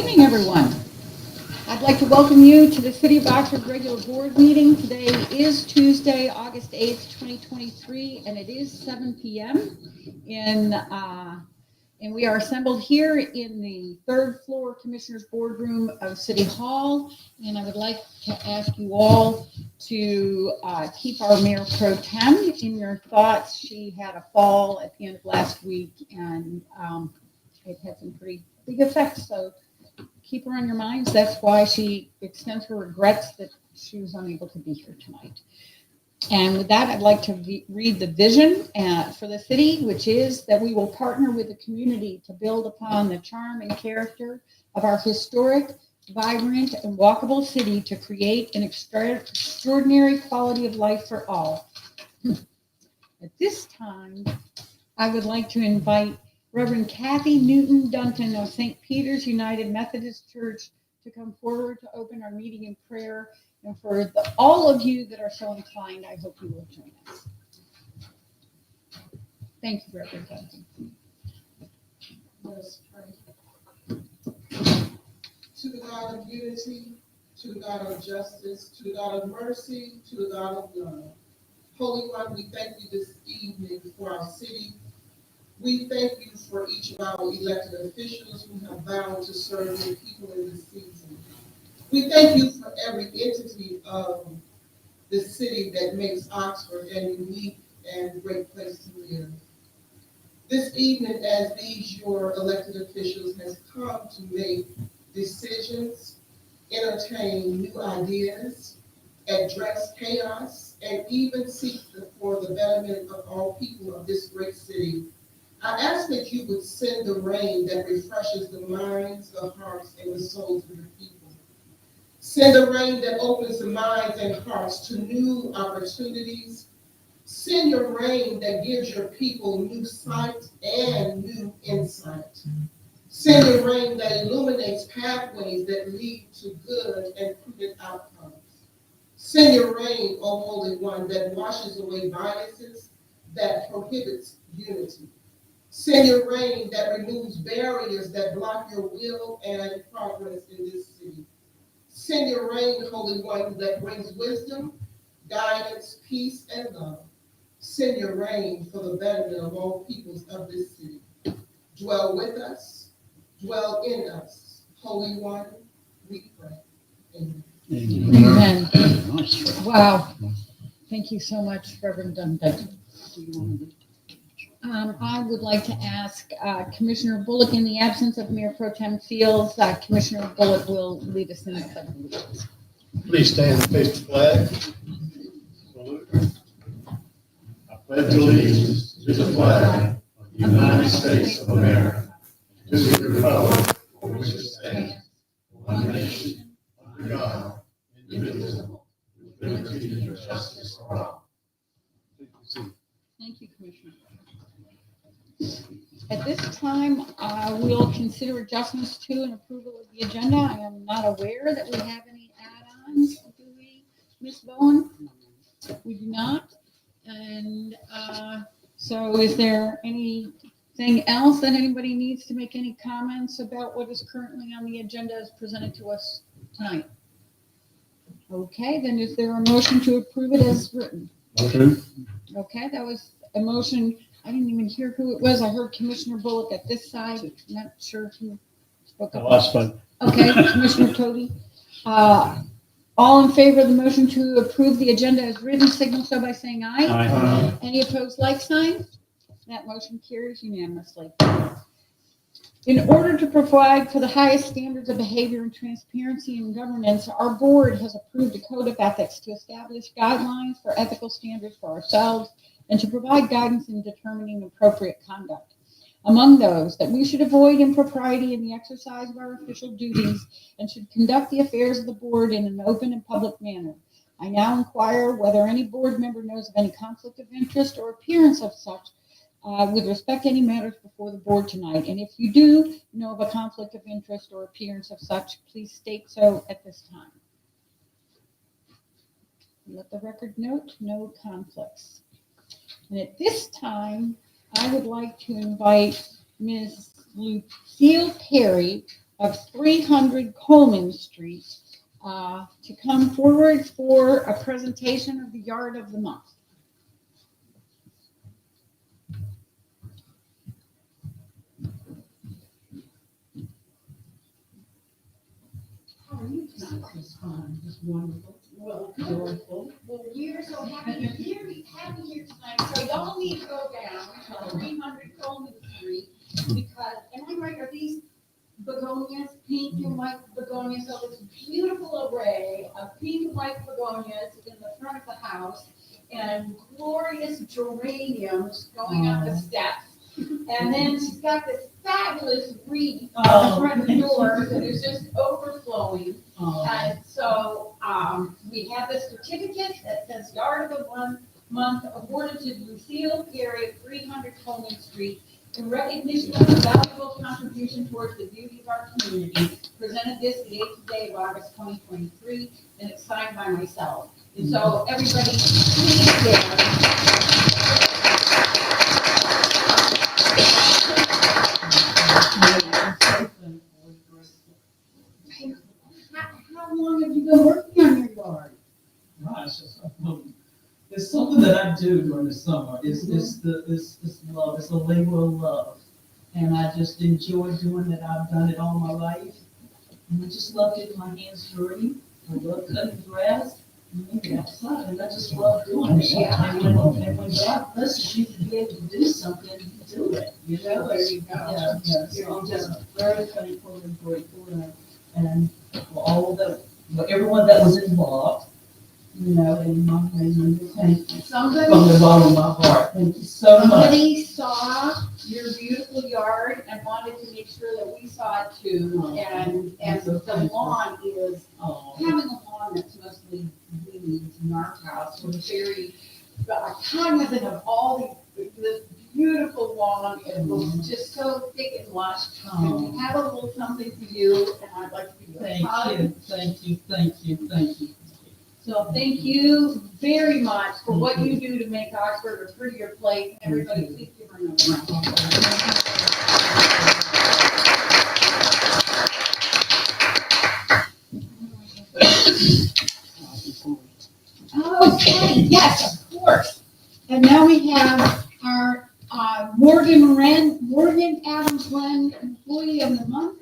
evening, everyone. I'd like to welcome you to the City of Oxford regular board meeting. Today is Tuesday, August 8th, 2023, and it is 7 p.m. And we are assembled here in the third floor Commissioners Boardroom of City Hall. And I would like to ask you all to keep our Mayor Pro Tem in your thoughts. She had a fall at the end of last week, and it had some pretty big effects. So keep her on your minds. That's why she extends her regrets that she was unable to be here tonight. And with that, I'd like to read the vision for the city, which is that we will partner with the community to build upon the charm and character of our historic, vibrant, and walkable city to create an extraordinary quality of life for all. At this time, I would like to invite Reverend Kathy Newton Duncan of St. Peter's United Methodist Church to come forward to open our meeting in prayer. And for all of you that are so inclined, I hope you will join us. Thank you, Reverend Duncan. Let us pray. To the God of unity, to the God of justice, to the God of mercy, to the God of love. Holy One, we thank you this evening for our city. We thank you for each of our elected officials who have vowed to serve your people in this season. We thank you for every entity of the city that makes Oxford an unique and great place to live. This evening, as these your elected officials has come to make decisions, entertain new ideas, address chaos, and even seek for the betterment of all people of this great city, I ask that you would send the rain that refreshes the minds, the hearts, and the souls of your people. Send the rain that opens the minds and hearts to new opportunities. Send your rain that gives your people new sight and new insight. Send your rain that illuminates pathways that lead to good and prudent outcomes. Send your rain, O Holy One, that washes away biases, that prohibits unity. Send your rain that removes barriers that block your will and progress in this city. Send your rain, Holy One, that brings wisdom, guidance, peace, and love. Send your rain for the betterment of all peoples of this city. Dwell with us, dwell in us. Holy One, we pray. Amen. Amen. Wow. Thank you so much, Reverend Duncan. I would like to ask Commissioner Bullock, in the absence of Mayor Pro Tem Fields, Commissioner Bullock will lead us in the pledge of allegiance. Please stand and face the flag. Salute. I pledge allegiance to the flag of the United States of America, to the republic for which it stands, one nation, under God, indivisible, with liberty and justice for all. Thank you, Commissioner. At this time, we'll consider adjustments to and approval of the agenda. I am not aware that we have any add-ons. Do we, Ms. Bowen? We do not. And so is there anything else that anybody needs to make any comments about what is currently on the agenda as presented to us tonight? Okay, then is there a motion to approve it as written? Motion. Okay, that was a motion. I didn't even hear who it was. I heard Commissioner Bullock at this side. Not sure who spoke up. Last one. Okay, Commissioner Toby. All in favor of the motion to approve the agenda as written, signal so by saying aye. Aye. Any opposed, like sign? That motion carries unanimously. In order to provide for the highest standards of behavior and transparency in governance, our board has approved a code of ethics to establish guidelines for ethical standards for ourselves and to provide guidance in determining appropriate conduct. Among those, that we should avoid impropriety in the exercise of our official duties and should conduct the affairs of the board in an open and public manner. I now inquire whether any board member knows of any conflict of interest or appearance of such with respect to any matters before the board tonight. And if you do know of a conflict of interest or appearance of such, please state so at this time. Let the record note, no conflicts. And at this time, I would like to invite Ms. Lucille Perry of 300 Coleman Street to come forward for a presentation of the Yard of the Month. How are you tonight? It's fine, just wonderful. Well, joyful. Well, we're so happy you're here, tonight. So y'all need to go down to 300 Coleman Street because, am I right, are these begonias, pink and white begonias? So it's a beautiful array of pink and white begonias in the front of the house and glorious geraniums going up the steps. And then she's got this fabulous wreath on the front door that is just overflowing. And so we have this certificate that says Yard of the Month awarded to Lucille Gary at 300 Coleman Street in recognition of the valuable contribution towards the beauty of our community. Presented this the 8th day of August 2023, and it's signed by myself. And so everybody, please stand. How long have you been working on your yard? Gosh, it's something that I do during the summer. It's love. It's a labor of love, and I just enjoy doing it. I've done it all my life, and I just love getting my hands dirty. I love cutting grass, and outside, and I just love doing it. Yeah. And when God blesses you to be able to do something, do it. You know, There you go. yeah. So I'm just very thankful and grateful, and for all for everyone that was involved. You know, and my husband, thank you from the bottom of my heart. Thank you so much. Somebody saw your beautiful yard and wanted to make sure that we saw it too. And the lawn is, having a lawn that's mostly weeds in our house, we're very cognizant of all this beautiful lawn. It looks just so thick and lush. And we have a little something for you, and I'd like to give you a hug. Thank you. So thank you very much for what you do to make Oxford a prettier place. Everybody, please give her another round. Okay, yes, of course. And now we have our Morgan Adams Wren Employee of the Month.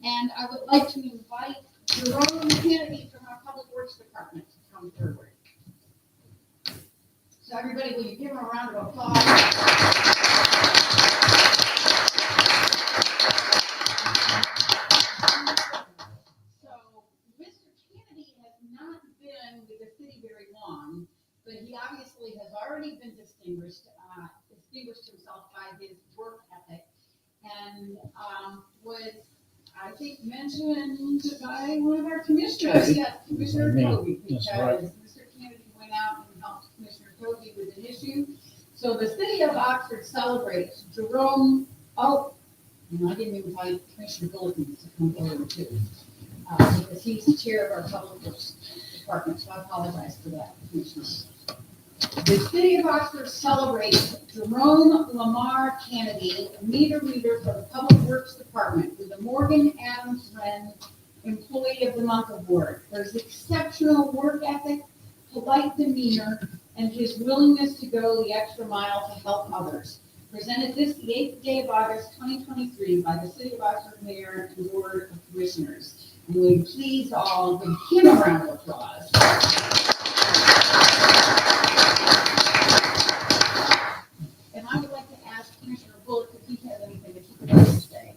And I would like to invite Jerome Kennedy from our Public Works Department to come forward. So everybody, will you give him a round of applause? So Mr. Kennedy has not been with the city very long, but he obviously has already been distinguished himself by his work ethic, and was, I think, mentioned by one of our commissioners. Yes, Commissioner Tovey, because Mr. Kennedy went out and helped Commissioner Tovey with an issue. So the city of Oxford celebrates Jerome, and I didn't invite Commissioner Billikens to come forward too, because he's the chair of our Public Works Department, so I apologize for that, Commissioner. The city of Oxford celebrates Jerome Lamar Kennedy, a meter reader for the Public Works Department, with the Morgan Adams Wren Employee of the Month Award for his exceptional work ethic, polite demeanor, and his willingness to go the extra mile to help others. Presented this the 8th day of August 2023 by the City of Oxford Mayor and Board of Commissioners. And will you please all give him a round of applause. And I would like to ask Commissioner Bullock if he has anything that he would like to say.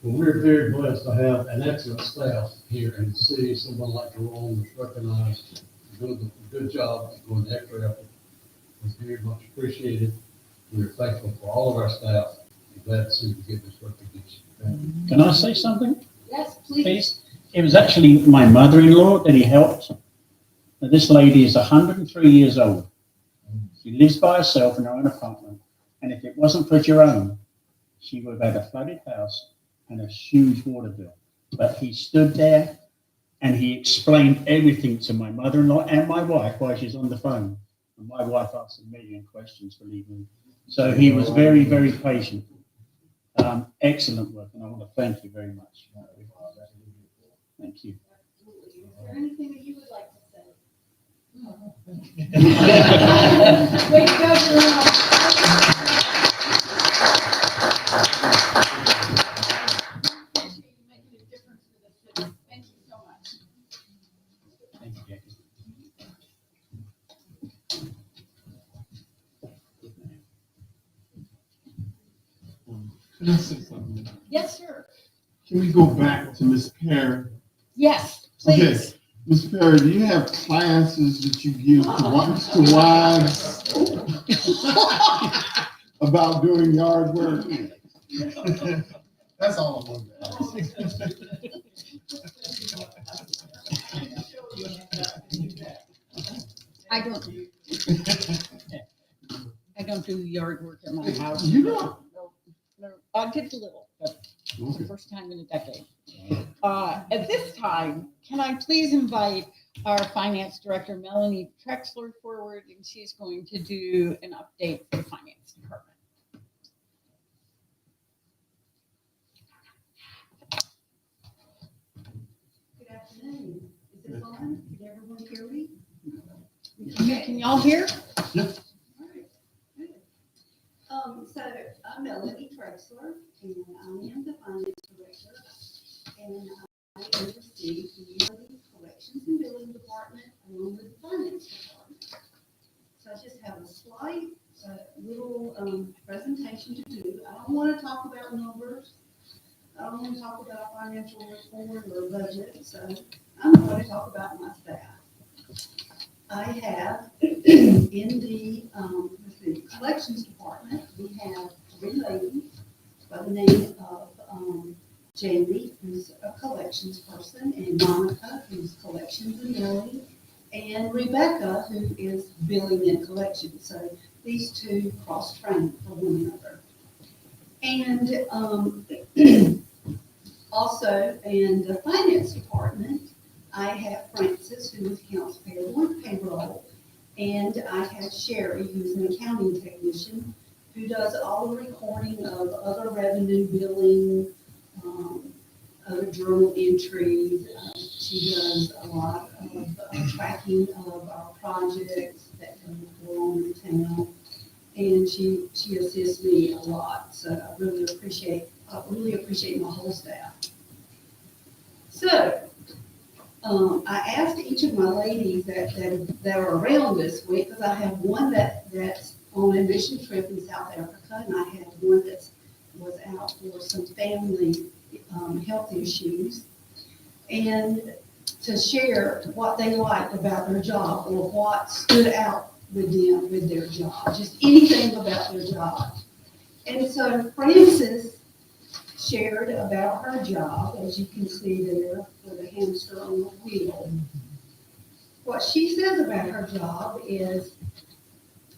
Well, we're very blessed to have an excellent staff here in the city. Someone like Jerome is recognized, doing a good job, doing the extra effort. It's very much appreciated. We're thankful for all of our staff. We're glad to see we get this recognition. Can I say something, Yes, please. please? It was actually my mother-in-law that he helped. Now, this lady is 103 years old. She lives by herself in her own apartment. And if it wasn't for Jerome, she would have had a flooded house and a huge water bill. But he stood there and he explained everything to my mother-in-law and my wife while she's on the phone. And my wife asked a million questions, believe me. So he was very, very patient. Excellent work, and I want to thank you very much. Thank you. Absolutely. Is there anything that you would like to say? Way to go, Jerome. Appreciate you making a difference for the city. Thank you so much. Thank you, Jackie. Can I say something? Yes, sir. Can we go back to Ms. Perry? Yes, Okay, please. Ms. Perry, do you have classes that you give to wives about doing yard work? That's all I wanted to ask. I don't do yard work in my house. You don't? No, I did a little, but it's the Okay. first time in a decade. At this time, can I please invite our finance director, Melanie Trexler, forward, and she's going to do an update for the finance department. Good afternoon. Is this on? Can everyone hear me? Can y'all hear? Yes. All right, good. So I'm Melanie Trexler, and I am the finance director, and I oversee the utility collections and billing department along with the finance department. So I just have a slight, little, presentation to do. I don't want to talk about numbers. I don't want to talk about financial report or budget, so I'm going to talk about my staff. I have in the, collections department, we have 3 ladies by the name of, Jamie, who's a collections person, and Monica, who's collections and billing, and Rebecca, who is billing and collections. So these two cross-train for one another. And, also in the finance department, I have Francis, who is accounts payable and payroll, and I have Sherry, who's an accounting technician, who does all the recording of other revenue billing, other journal entries. She does a lot of tracking of our projects that go on in town, and she assists me a lot. So I really appreciate my whole staff. So, I asked each of my ladies that are around this week, because I have one that's on a mission trip in South Africa, and I have one that was out for some family health issues, and to share what they liked about their job or what stood out with them with their job, just anything about their job. And so Frances shared about her job, as you can see there, with a hamster on the wheel. What she says about her job is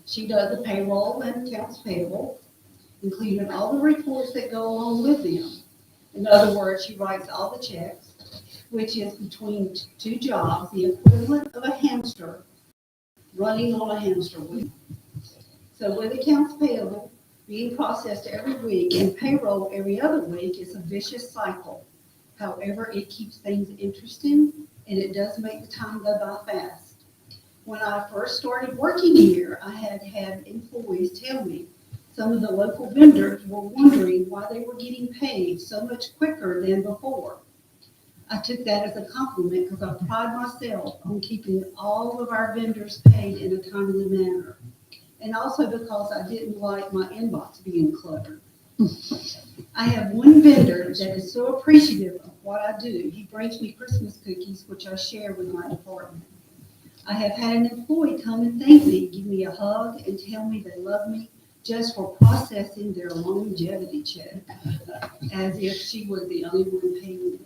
she does the payroll and accounts payable, including all the reports that go along with them. In other words, she writes all the checks, which is between 2 jobs, the equivalent of a hamster running on a hamster wheel. So with accounts payable being processed every week and payroll every other week, it's a vicious cycle. However, it keeps things interesting, and it does make the time go by fast. When I first started working here, I had employees tell me some of the local vendors were wondering why they were getting paid so much quicker than before. I took that as a compliment because I pride myself on keeping all of our vendors paid in a timely manner. And also because I didn't like my inbox being cluttered. I have one vendor that is so appreciative of what I do. He brings me Christmas cookies, which I share with my department. I have had an employee come and thank me, give me a hug, and tell me they love me just for processing their longevity check, as if she was the only one paying it.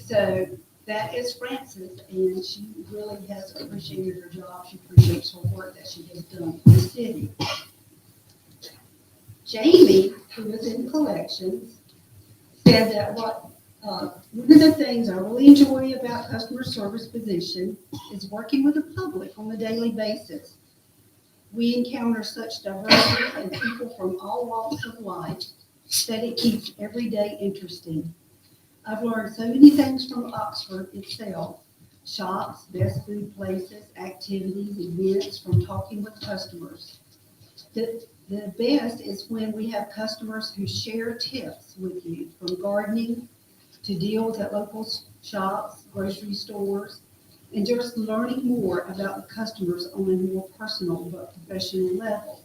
So that is Frances, and she really has appreciated her job. She appreciates her work that she has done for the city. Jamie, who is in collections, said that one of the things I really enjoy about customer service position is working with the public on a daily basis. We encounter such diversity and people from all walks of life, that it keeps every day interesting. I've learned so many things from Oxford itself, shops, best food places, activities, events, from talking with customers. The best is when we have customers who share tips with you, from gardening to deals at local shops, grocery stores, and just learning more about the customers on a more personal but professional level.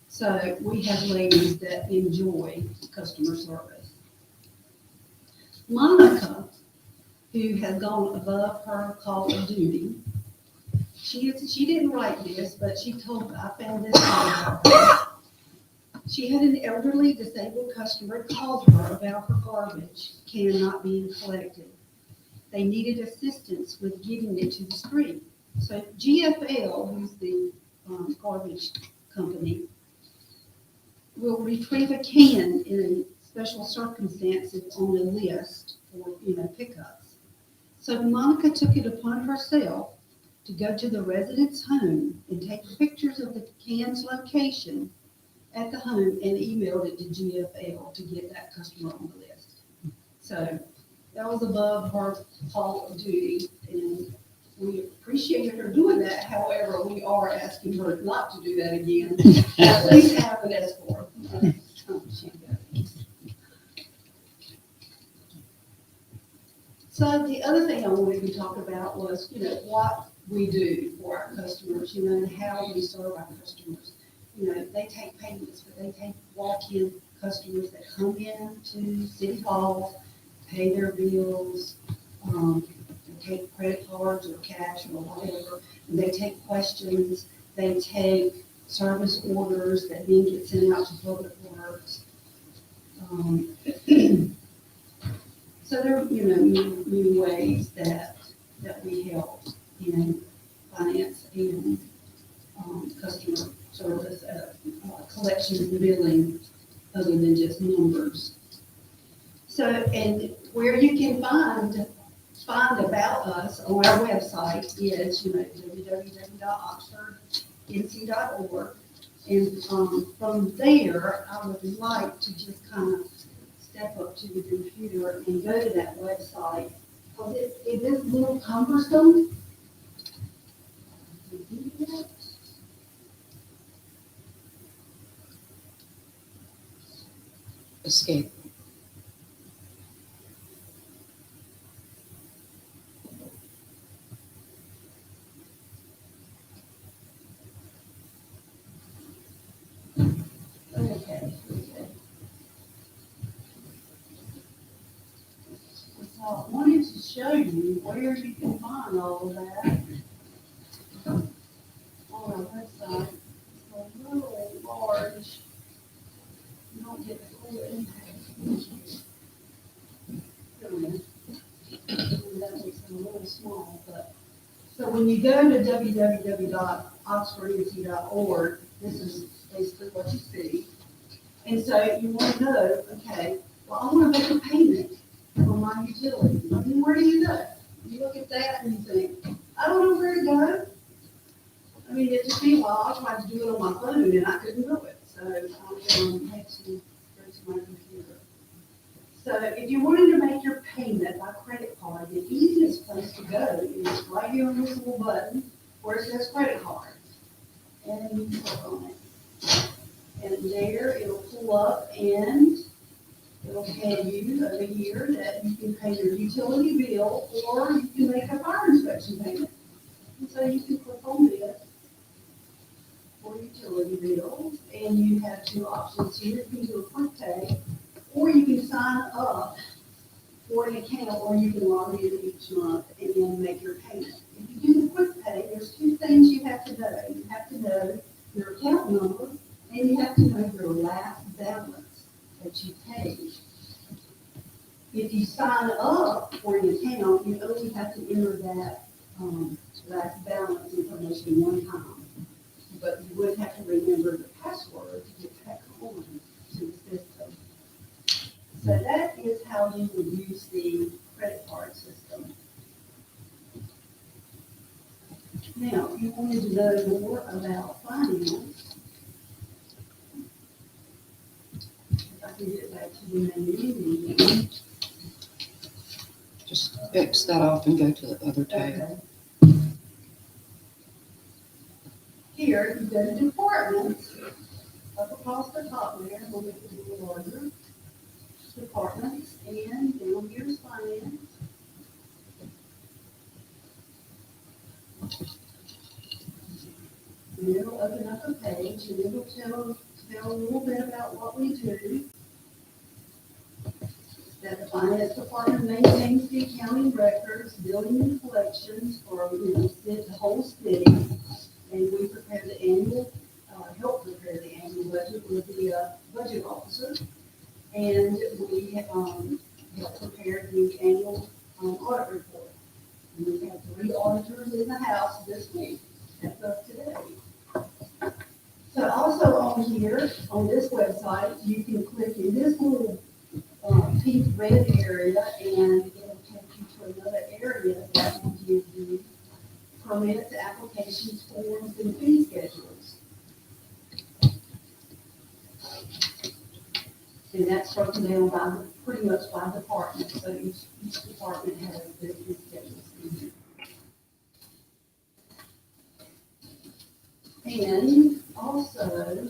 So we have ladies that enjoy customer service. Monica, who has gone above her call of duty, she didn't write this, but she told, I found this out about her. She had an elderly disabled customer call her about her garbage can not being collected. They needed assistance with getting it to the street. So GFL, who's the garbage company, will retrieve a can in special circumstances on a list for, pickups. So Monica took it upon herself to go to the resident's home and take pictures of the can's location at the home and emailed it to GFL to get that customer on the list. So that was above her call of duty, and we appreciated her doing that. However, we are asking her not to do that again. At least have an escort. So the other thing I wanted to talk about was, what we do for our customers, and how we serve our customers. They take payments, but they take walk-in customers that come in to City Hall, pay their bills, they take credit cards or cash or whatever, and they take questions, they take service orders that then get sent out to Public Works. So there are, new ways that we help in finance and customer service, collection and billing, other than just numbers. So, and where you can find about us on our website is, www.oxfordnc.org. And from there, I would like to just kind of step up to the computer and go to that website. Because it is a little cumbersome. Escape. Okay. So I wanted to show you where you can find all of that on our website. It's a little large. You don't get the full impact. That makes it a little small, but. So when you go to www.oxfordnc.org, this is basically what you see. And so you want to know, okay, well, I want to make a payment for my utility. I mean, where do you go? You look at that and you think, I don't know where to go. I mean, it took me a while. I tried to do it on my phone and I couldn't do it. So I had to go to my computer. So if you wanted to make your payment by credit card, the easiest place to go is right here on this little button where it says credit card. And then you click on it. And there it'll pull up and it'll tell you over here that you can pay your utility bill or you can make a fire inspection payment. And so you can click on this for utility bills, and you have two options here. You can do a quick pay, or you can sign up for an account, or you can log in each month and then make your payment. If you do the quick pay, there's two things you have to know. You have to know your account number, and you have to know your last balance that you paid. If you sign up for an account, you only have to enter that last balance information one time. But you would have to remember the password to get back on to the system. So that is how you would use the credit card system. Now, if you wanted to know more about finance, if I can get back to you in the evening. Just X that off and go to the other tab. Okay. Here, you go to departments, up across the top there, we'll make it a little larger. Departments, and down here's finance. And it'll open up a page, and it'll tell a little bit about what we do. That the finance department maintains the accounting records, billing and collections for, the whole city. And we prepare the annual, help prepare the annual budget with the, budget officer. And we, help prepare the annual, audit report. And we have 3 auditors in the house this week, that's us today. So also on here, on this website, you can click in this little pink red area and it'll take you to another area that will give you permits, applications, forms, and fee schedules. And that's broken down by, pretty much by department, so each department has their fee schedules in here. And also,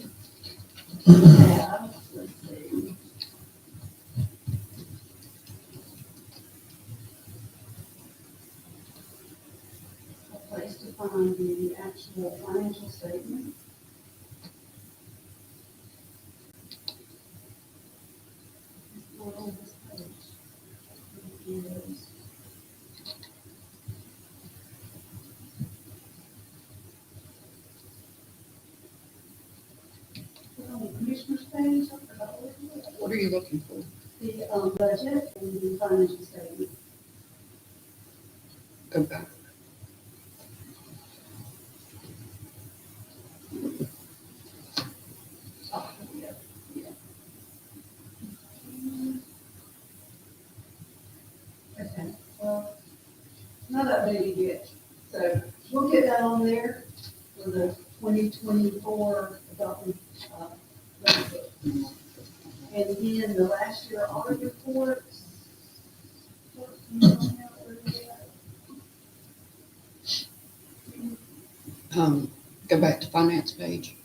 we have, let's see. A place to find the actual financial statement. It's not on this page. It is. On the commissioner's page, I forgot what it was. What are you looking for? The budget and the financial statement. Go back. Oh, yeah, yeah. Okay, well, not updated yet, so we'll get that on there for the 2024 adopted, budget. And then the last year audit reports. Go back to finance page.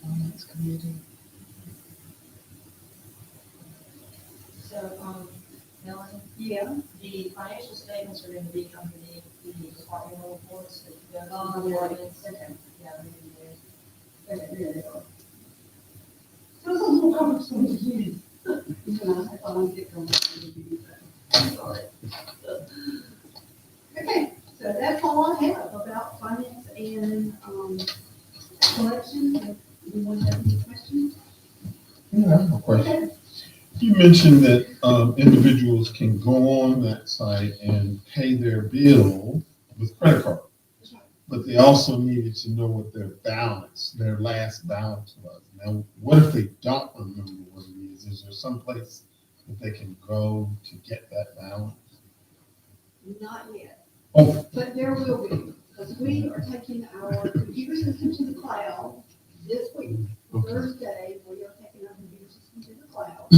Finance committee. So, Melanie, Yeah, the financial statements are gonna be underneath the departmental reports that you go Oh, to the yeah. departments. okay, Yeah, they're in there. okay, there they are. So it's a little cumbersome to use. Even I thought I'd get cumbersome to use that. Sorry. Okay, so that's all I have about finance and, collection. If anyone has any questions? Yeah, I have a question. Okay. You mentioned that individuals can go on that site and pay their bill with credit card. But they also needed to know what their balance, their last balance was. Now, what if they don't remember what it is? Is there some place that they can go to get that balance? Not yet. Oh, But there will be, because we are taking our computer system to the cloud this week. Thursday, we are taking our computer system to the cloud.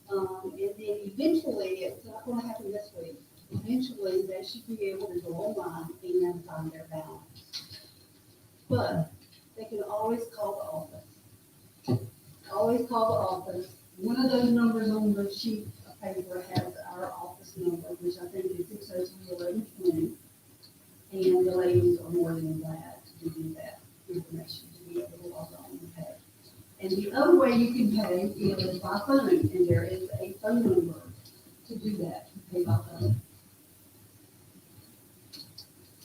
And then eventually, it's not gonna happen this week. Eventually, they should be able to go online and find their balance. But they can always call the office. Always call the office. One of those numbers on the sheet of paper has our office number, which I think is 603-1120. And the ladies are more than glad to give you that information to be able to log on and pay. And the other way you can pay is by phone, and there is a phone number to do that, to pay by phone.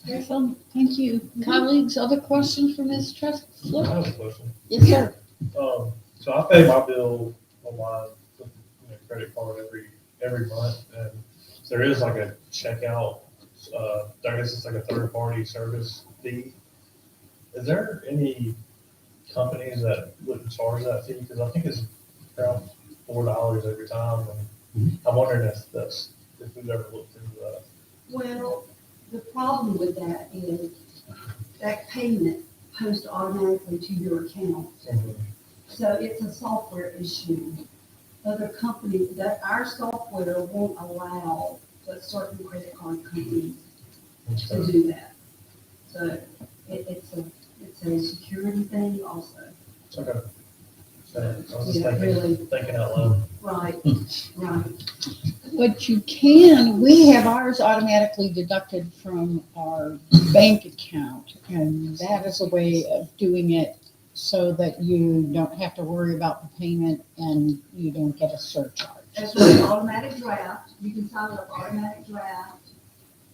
Excellent, thank you. Colleagues, other questions for Ms. I Trustler? have a question. Yes, sir. So I pay my bill online with credit card every month, and there is like a checkout. I guess it's like a third-party service fee. Is there any companies that wouldn't charge that fee? Because I think it's around $4 every time, and I'm wondering if we've ever looked into that. Well, the problem with that is that payment posts automatically to your account. So it's a software issue. other companies, that our software won't allow a certain credit card companies to do that. So it's a security thing also. Okay. So I was just Yeah, really. thinking out loud. Right, right. But you can, we have ours automatically deducted from our bank account, and that is a way of doing it so that you don't have to worry about the payment and you don't get a surcharge. That's an automatic draft. You can sign up automatic draft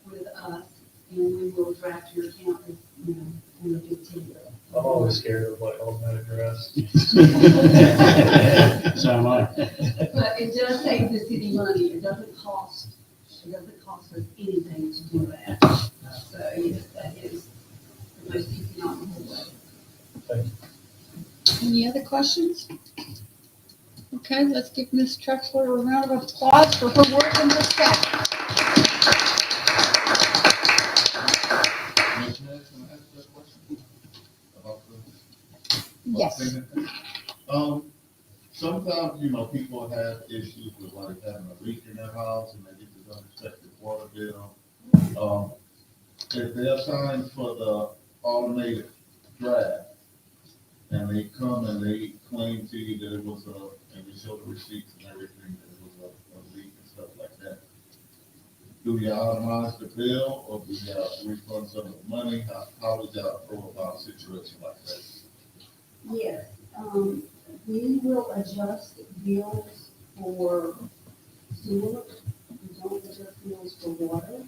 with us, and we will draft your account, you know, on the 15th. I'm always scared of like automatic drafts. So am I. But it does save the city money. It doesn't cost us anything to do that. So yes, that is the most economical way. Any other questions? Okay, let's give Ms. Trexler a round of applause for her work in this step. Yes. Sometimes, people have issues with like having a leak in their house and they get this unexpected water bill. If they're signed for the automated draft and they come and they claim to you that it was and we show the receipts and everything, that it was a leak and stuff like that, do you automate the bill or do you refund some of the money? How would y'all go about a situation like that? Yes, we will adjust bills for sewer. We don't adjust bills for water.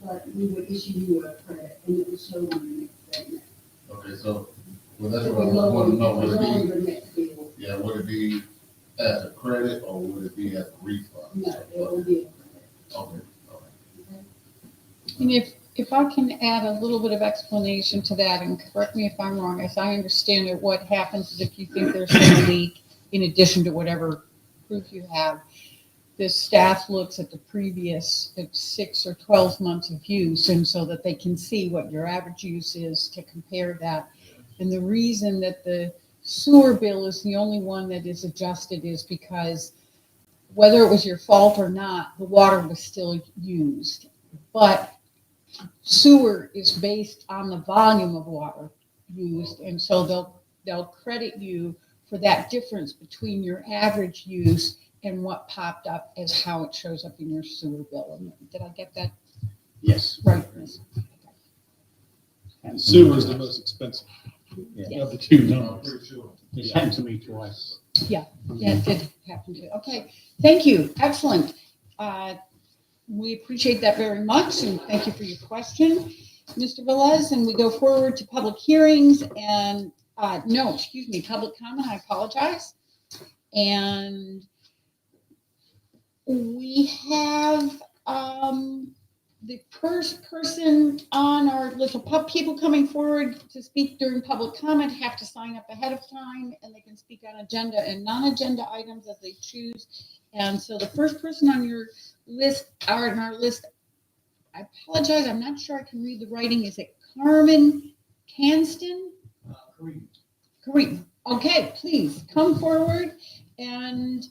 But we would issue you a credit and it would show on the next statement. Okay, so, well, that's what I want to know. Would it Lower be, the next bill. yeah, would it be as a credit or would it be as a refund? No, it will be a credit. Okay, And if I can add a little bit of explanation to that, and correct me if I'm wrong, as I understand it, what happens is if you think there's a leak, in addition to whatever proof you have, the staff looks at the previous 6 or 12 months of use, and so that they can see what your average use is to compare that. And the reason that the sewer bill is the only one that is adjusted is because whether it was your fault or not, the water was still used. But sewer is based on the volume of water used, and so they'll credit you for that difference between your average use and what popped up as how it shows up in your sewer bill. Did I get that Yes. right? And Sewer is the most expensive Yeah. of the two No. numbers. Pretty sure. It's happened to me twice. Yeah, it did happen to. Okay, thank you. Excellent. We appreciate that very much, and thank you for your question, Mr. Velez. And we go forward to public hearings and, public comment. I apologize. And we have the first person on our list of people coming forward to speak during public comment have to sign up ahead of time, and they can speak on agenda and non-agenda items as they choose. And so the first person on your list, or in our list, I apologize, I'm not sure I can read the writing. Is it Carmen Canston? Kareem. Okay, please come forward, and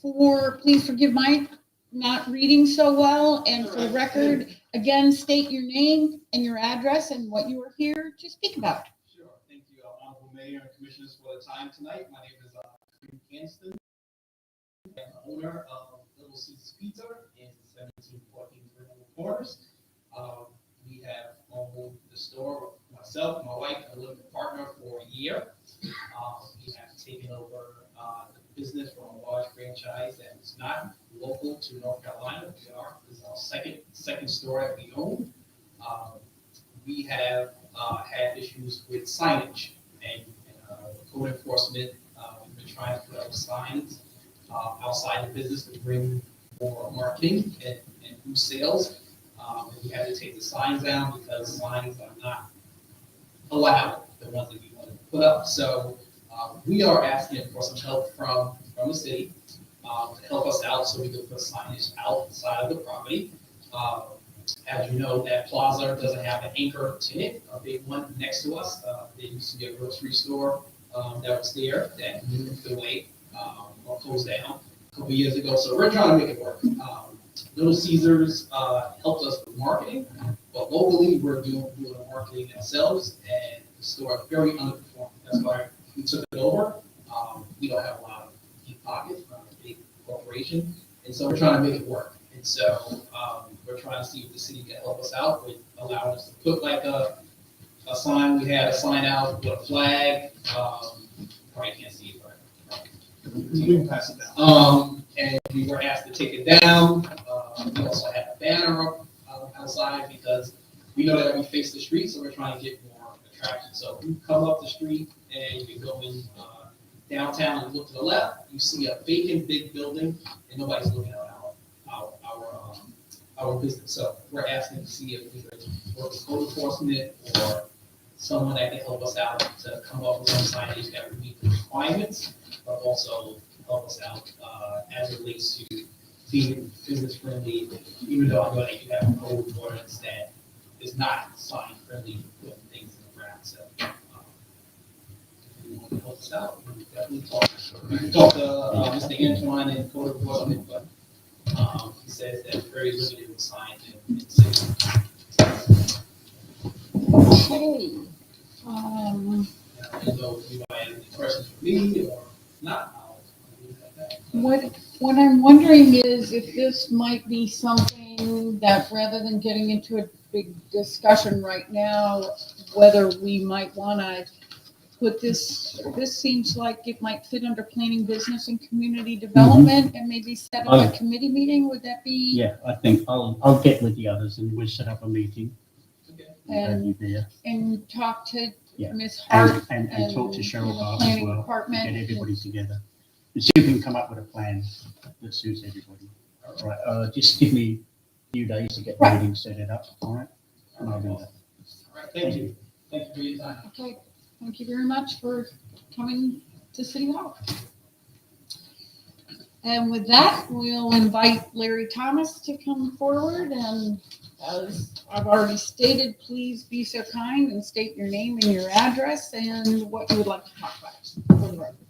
please forgive my not reading so well, and for the record, again, state your name and your address and what you are here to speak about. Sure. Thank you, Honorable Mayor and Commissioners, for the time tonight. My name is Kareem Canston. I'm the owner of Little Caesars Pizza in 1714 Greenwood Corners. We have owned the store, myself, my wife, and a little partner for a year. We have taken over the business from a large franchise that is not local to North Carolina. This is our second store that we own. We have had issues with signage and code enforcement. We've been trying to put up signs outside the business to bring more marketing and boost sales. We had to take the signs down because signs are not allowed, the ones that we want to put up. So we are asking for some help from the city to help us out so we can put signage outside of the property. As you know, that plaza doesn't have an anchor tenant, a big one next to us. There used to be a grocery store that was there that moved away or closed down a couple years ago. So we're trying to make it work. Little Caesars helped us with marketing, but locally we're doing the marketing ourselves, and the store is very underperforming. That's why we took it over. We don't have a lot of deep pockets from a big corporation, and so we're trying to make it work. And so we're trying to see if the city can help us out with allowing us to put like a sign. We had a sign out with a flag. Probably can't see it, but We can pass it down. and we were asked to take it down. We also had a banner up outside because we know that we face the street, so we're trying to get more attraction. So you come up the street and you go in downtown and look to the left, you see a vacant big building, and nobody's looking at our business. So we're asking to see if we could work with code enforcement or someone that can help us out to come up with some signage that would meet the requirements, but also help us out as it relates to being business friendly, even though I know that you have a code ordinance that is not sign friendly with things in the ground. So if you want to help us out, we can definitely talk. We can talk to Mr. Antoine and code enforcement, but he says that very limited with signs in the city. Okay. I don't know if you might have any questions for me or not. I'll leave it at that. What I'm wondering is if this might be something that rather than getting into a big discussion right now, whether we might want to put this seems like it might fit under planning, business and community development and maybe set up a committee meeting. Would that be? Yeah, I think I'll get with the others and we'll set up a meeting. And- You there. And talk to Yeah. Ms. Hart And talk to Cheryl the Barber as planning well. department. Get everybody together. And see if we can come up with a plan that suits everybody. All right, just give me a few days to get the Right. meeting set it up, all right? And I'll do that. All right, thank you. Thank you for your time. Okay, thank you very much for coming to City Hall. And with that, we'll invite Larry Thomas to come forward, and as I've already stated, please be so kind and state your name and your address and what you would like to talk about for the record.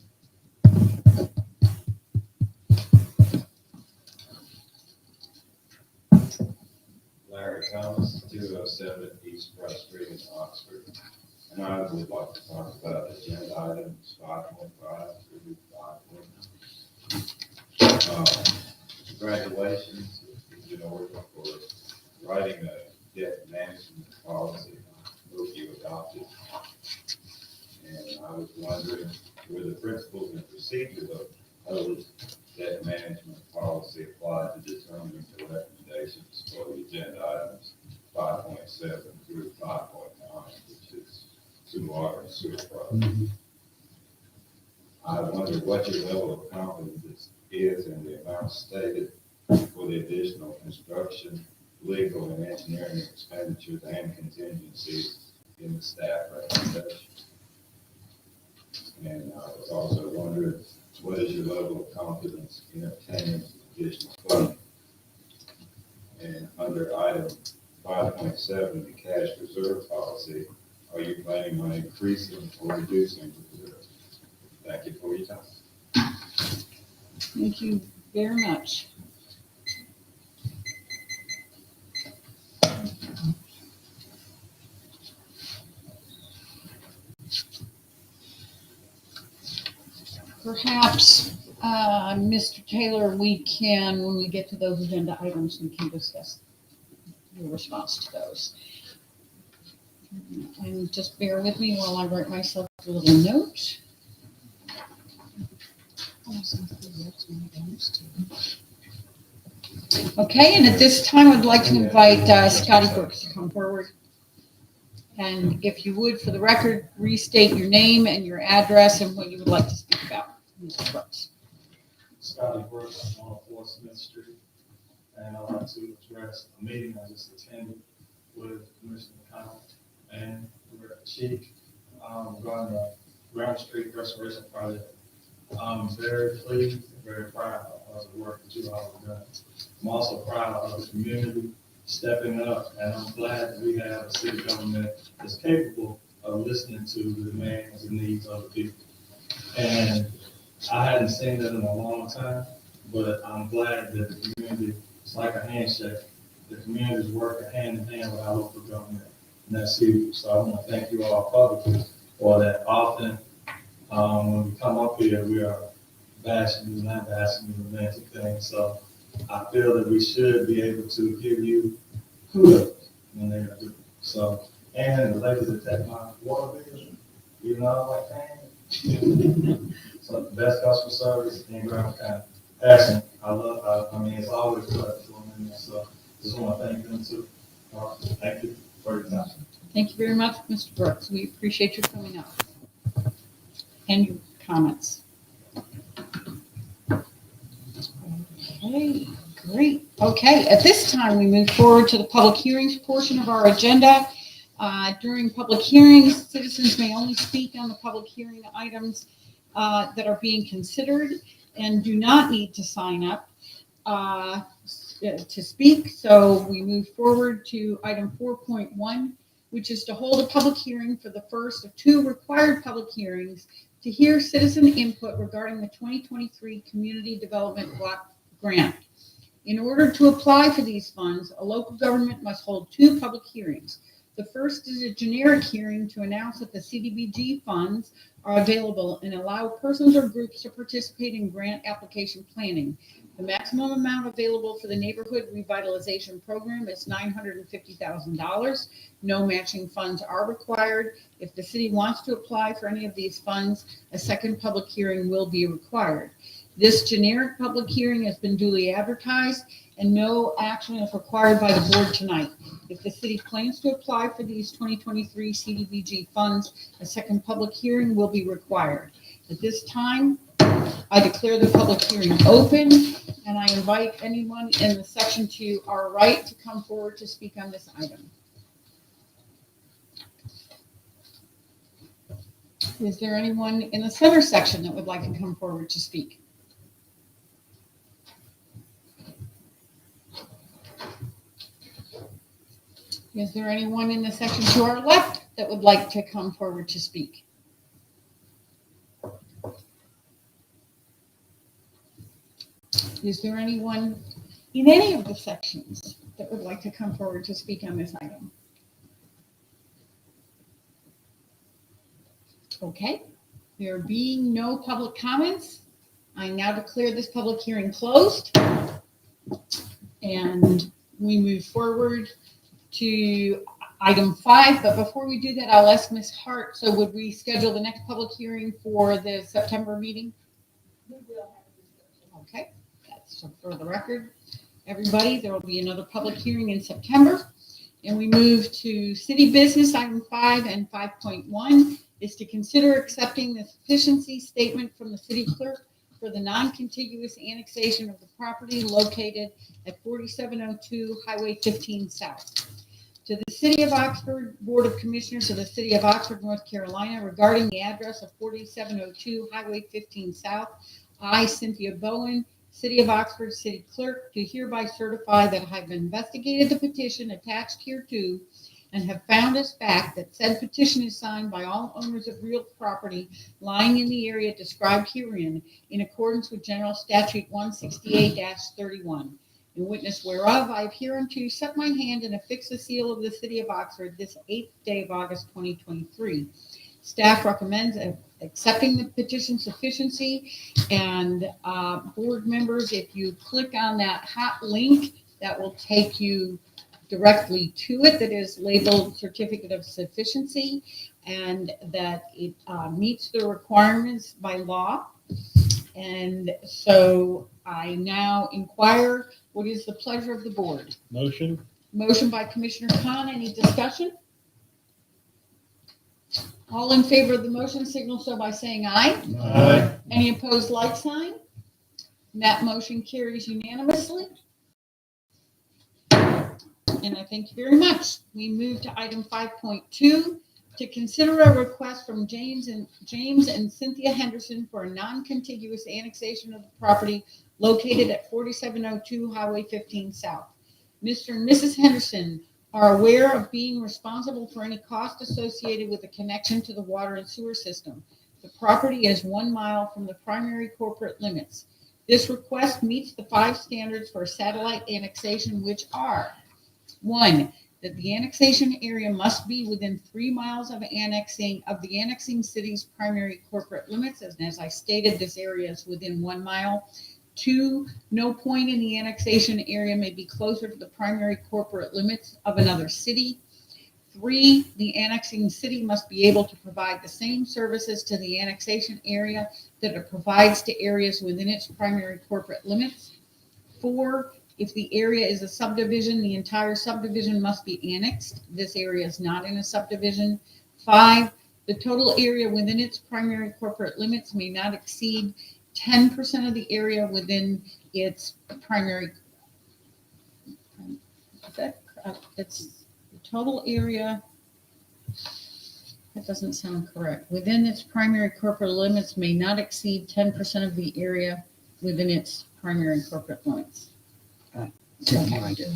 Larry Thomas, 207 East Front Street in Oxford. And I would like to talk about agenda items 5.5 through 5.9. Congratulations, in order for writing a debt management policy that you adopted. And I was wondering, were the principles and procedures of those debt management policy applied to determining the recommendations for the agenda items 5.7 through 5.9, which is sewer water and sewer projects. I wonder what your level of confidence is in the amount stated for the additional construction, legal, and engineering expenditures and contingencies in the staff recommendation. And I was also wondering, what is your level of confidence in obtaining additional funding? And under item 5.7, the cash reserve policy, are you planning on increasing or reducing the reserve? Thank you for your time. Thank you very much. Perhaps, Mr. Taylor, we can, when we get to those agenda items, we can discuss your response to those. And just bear with me while I write myself a little note. Okay, and at this time, I'd like to invite Scotty Brooks to come forward. And if you would, for the record, restate your name and your address and what you would like to speak about. Mr. Brooks. Scotty Brooks on 4 Smith Street. And I'd like to address a meeting I just attended with Commissioner McConnell and Director Cheek regarding the Brown Street Restoration Project. I'm very pleased and very proud of the work that you all have done. I'm also proud of the community stepping up, and I'm glad that we have a city government that's capable of listening to the demands and needs of the people. And I hadn't seen that in a long time, but I'm glad that the community, it's like a handshake. The communities work hand in hand with our local government, and that's huge. So I want to thank you all publicly for that. Often, when we come up here, we are bashing you, not bashing you, romantic things. So I feel that we should be able to give you kudos when they are doing. So, and the ladies that take my water bill, you know, I'm like, dang. So the best customer service in Graham County. Passion, I mean, it's always a pleasure to them in there, so just want to thank them too. Thank you for your time. Thank you very much, Mr. Brooks. We appreciate you coming up and your comments. Okay, great. Okay, at this time, we move forward to the public hearings portion of our agenda. During public hearings, citizens may only speak on the public hearing items that are being considered and do not need to sign up to speak. So we move forward to item 4.1, which is to hold a public hearing for the first of two required public hearings to hear citizen input regarding the 2023 Community Development Block Grant. In order to apply for these funds, a local government must hold two public hearings. The first is a generic hearing to announce that the CDBG funds are available and allow persons or groups to participate in grant application planning. The maximum amount available for the neighborhood revitalization program is $950,000. No matching funds are required. If the city wants to apply for any of these funds, a second public hearing will be required. This generic public hearing has been duly advertised and no action is required by the board tonight. If the city plans to apply for these 2023 CDBG funds, a second public hearing will be required. At this time, I declare the public hearing open, and I invite anyone in the section to our right to come forward to speak on this item. Is there anyone in the center section that would like to come forward to speak? Is there anyone in the section to our left that would like to come forward to speak? Is there anyone in any of the sections that would like to come forward to speak on this item? Okay, there being no public comments, I now declare this public hearing closed. And we move forward to item 5, but before we do that, I'll ask Ms. Hart, so would we schedule the next public hearing for the September meeting? Okay, that's for the record. Everybody, there will be another public hearing in September. And we move to city business. Item 5 and 5.1 is to consider accepting the sufficiency statement from the city clerk for the non-contiguous annexation of the property located at 4702 Highway 15 South. To the City of Oxford Board of Commissioners of the City of Oxford, North Carolina, regarding the address of 4702 Highway 15 South, I, Cynthia Bowen, City of Oxford City Clerk, do hereby certify that I have investigated the petition attached hereto and have found as fact that said petition is signed by all owners of real property lying in the area described herein in accordance with General Statute 168-31. In witness whereof, I have hereunto set my hand and affixed the seal of the City of Oxford this 8th day of August 2023. Staff recommends accepting the petition sufficiency, and board members, if you click on that hot link, that will take you directly to it, that is labeled Certificate of Sufficiency, and that it meets the requirements by law. And so I now inquire, what is the pleasure of the board? Motion? Motion by Commissioner Khan. Any discussion? All in favor of the motion signal so by saying aye. Aye. Any opposed, like sign? And that motion carries unanimously. And I thank you very much. We move to item 5.2 to consider a request from James and Cynthia Henderson for a non-contiguous annexation of the property located at 4702 Highway 15 South. Mr. and Mrs. Henderson are aware of being responsible for any cost associated with the connection to the water and sewer system. The property is 1 mile from the primary corporate limits. This request meets the 5 standards for satellite annexation, which are: 1, that the annexation area must be within 3 miles of the annexing city's primary corporate limits. As I stated, this area is within 1 mile. 2, no point in the annexation area may be closer to the primary corporate limits of another city. 3, the annexing city must be able to provide the same services to the annexation area that it provides to areas within its primary corporate limits. 4, if the area is a subdivision, the entire subdivision must be annexed. This area is not in a subdivision. 5, the total area within its primary corporate limits may not exceed 10% of the area within its primary. It's the total area. That doesn't sound correct. Within its primary corporate limits may not exceed 10% of the area within its primary corporate limits. Didn't write it.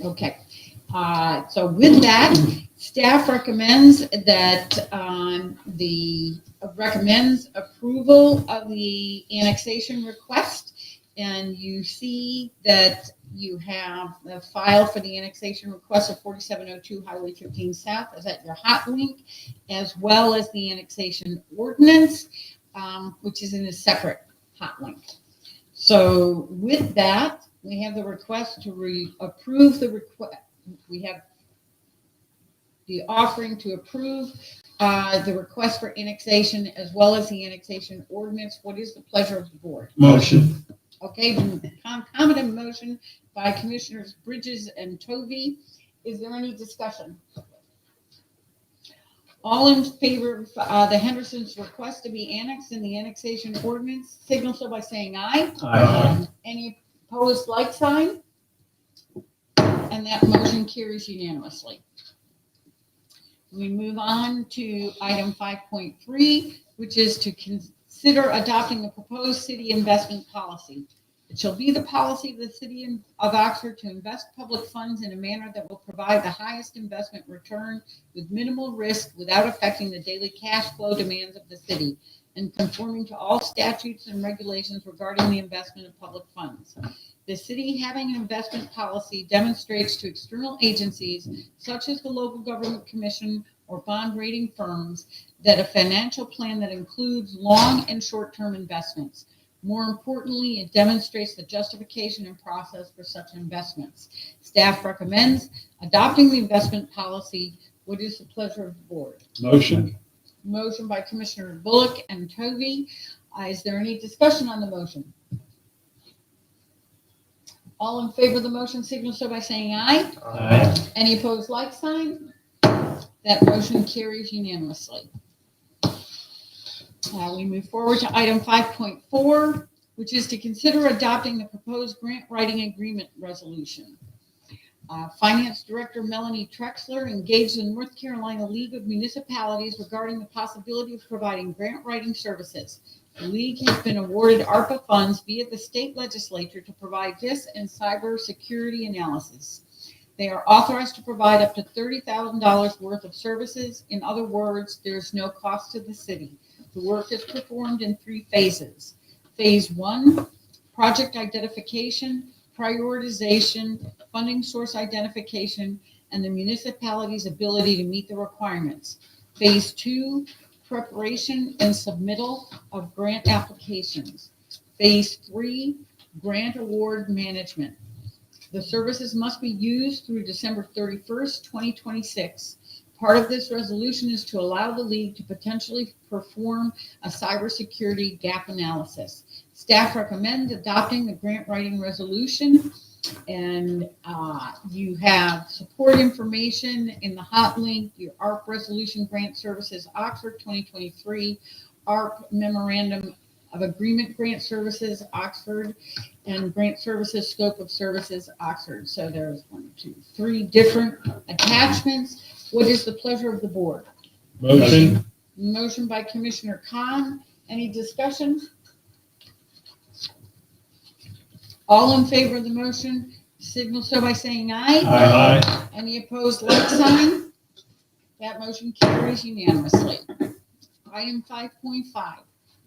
Okay. So with that, staff recommends that recommends approval of the annexation request. And you see that you have the file for the annexation request of 4702 Highway 15 South is at your hot link, as well as the annexation ordinance, which is in a separate hot link. So with that, we have the request to approve the request. We have the offering to approve the request for annexation as well as the annexation ordinance. What is the pleasure of the board? Motion. Okay, concomitant motion by Commissioners Bridges and Tovey. Is there any discussion? All in favor of the Henderson's request to be annexed in the annexation ordinance, signal so by saying aye. Aye. Any opposed, like sign? And that motion carries unanimously. We move on to item 5.3, which is to consider adopting a proposed city investment policy. It shall be the policy of the city of Oxford to invest public funds in a manner that will provide the highest investment return with minimal risk without affecting the daily cash flow demands of the city and conforming to all statutes and regulations regarding the investment of public funds. The city having an investment policy demonstrates to external agencies such as the local government commission or bond rating firms that a financial plan that includes long and short-term investments. More importantly, it demonstrates the justification and process for such investments. Staff recommends adopting the investment policy. What is the pleasure of the board? Motion. Motion by Commissioner Bullock and Tovey. Is there any discussion on the motion? All in favor of the motion signal so by saying aye. Aye. Any opposed, like sign? That motion carries unanimously. We move forward to item 5.4, which is to consider adopting the proposed grant writing agreement resolution. Finance Director Melanie Trexler engaged the North Carolina League of Municipalities regarding the possibility of providing grant writing services. The League has been awarded ARPA funds via the state legislature to provide this and cyber security analysis. They are authorized to provide up to $30,000 worth of services. In other words, there's no cost to the city. The work is performed in 3 phases. Phase 1, project identification, prioritization, funding source identification, and the municipality's ability to meet the requirements. Phase 2, preparation and submittal of grant applications. Phase 3, grant award management. The services must be used through December 31st, 2026. Part of this resolution is to allow the League to potentially perform a cybersecurity gap analysis. Staff recommends adopting the grant writing resolution, and you have support information in the hot link, your ARP Resolution Grant Services Oxford 2023, ARP Memorandum of Agreement Grant Services Oxford, and Grant Services Scope of Services Oxford. So there's 1, 2, 3 different attachments. What is the pleasure of the board? Motion. Motion by Commissioner Khan. Any discussion? All in favor of the motion signal so by saying aye. Aye. Any opposed, like sign. That motion carries unanimously. Item 5.5,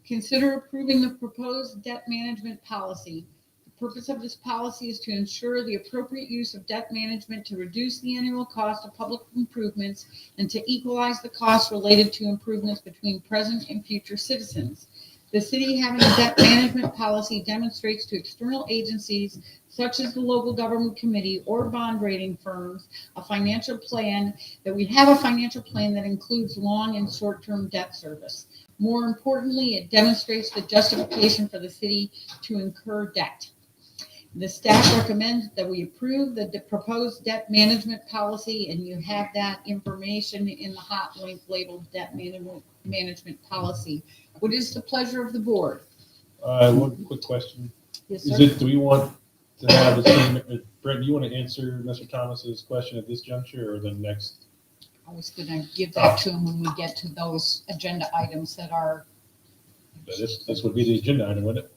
consider approving the proposed debt management policy. The purpose of this policy is to ensure the appropriate use of debt management to reduce the annual cost of public improvements and to equalize the costs related to improvements between present and future citizens. The city having a debt management policy demonstrates to external agencies such as the local government committee or bond rating firms a financial plan, that we have a financial plan that includes long and short-term debt service. More importantly, it demonstrates the justification for the city to incur debt. The staff recommends that we approve the proposed debt management policy, and you have that information in the hot link labeled debt management policy. What is the pleasure of the board? One quick question. Yes, Is sir. it, do we want to have the same, Brent, do you want to answer Mr. Thomas's question at this juncture or the next? I was going to give that to him when we get to those agenda items that are. This would be the agenda item, wouldn't it?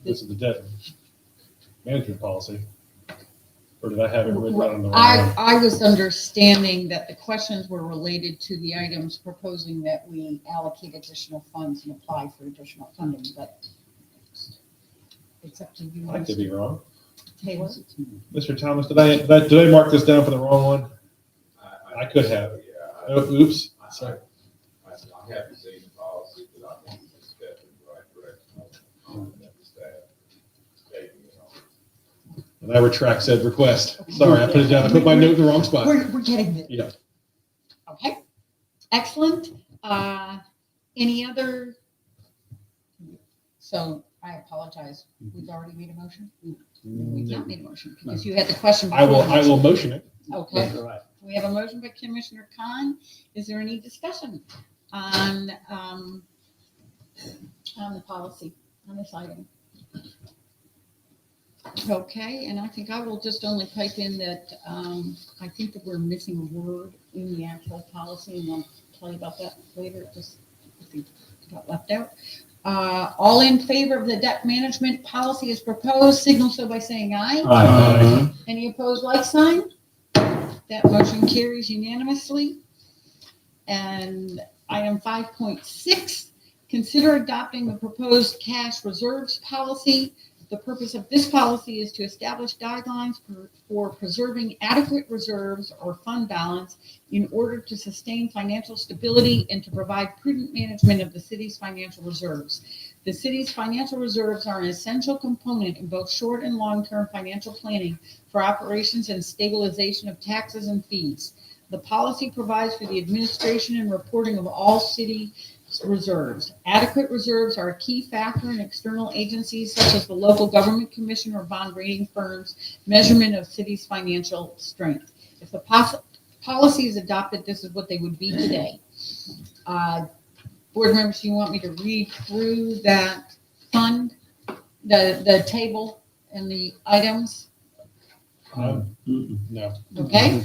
This is the debt management policy. Or did I have it written down on the wrong one? I was understanding that the questions were related to the items proposing that we allocate additional funds and apply for additional funding, but it's up to you. I could be wrong. Taylor? Mr. Thomas, did I mark this down for the wrong one? I could have. Yeah, Oh, oops. Sorry. I'm happy to see the policy, but I think it's a step in the right direction. That the staff is taking it on. And I retract said request. Sorry, I put it down. I put my note in the wrong spot. We're getting there. Yeah. Okay, excellent. Any other? So I apologize. We've already made a motion? We've not made a motion because you had the question. I before. will motion it. Okay. All right. We have a motion by Commissioner Khan. Is there any discussion on the policy, on this item? Okay, and I think I will just only type in that I think that we're missing a word in the actual policy, and I'll tell you about that later. Just I think it got left out. All in favor of the debt management policy as proposed, signal so by saying aye. Aye. Any opposed, like sign? That motion carries unanimously. And item 5.6, consider adopting the proposed cash reserves policy. The purpose of this policy is to establish guidelines for preserving adequate reserves or fund balance in order to sustain financial stability and to provide prudent management of the city's financial reserves. The city's financial reserves are an essential component in both short and long-term financial planning for operations and stabilization of taxes and fees. The policy provides for the administration and reporting of all city reserves. Adequate reserves are a key factor in external agencies such as the local government commission or bond rating firms' measurement of city's financial strength. If the policy is adopted, this is what they would be today. Board members, do you want me to read through that fund, the table and the items? No. Okay.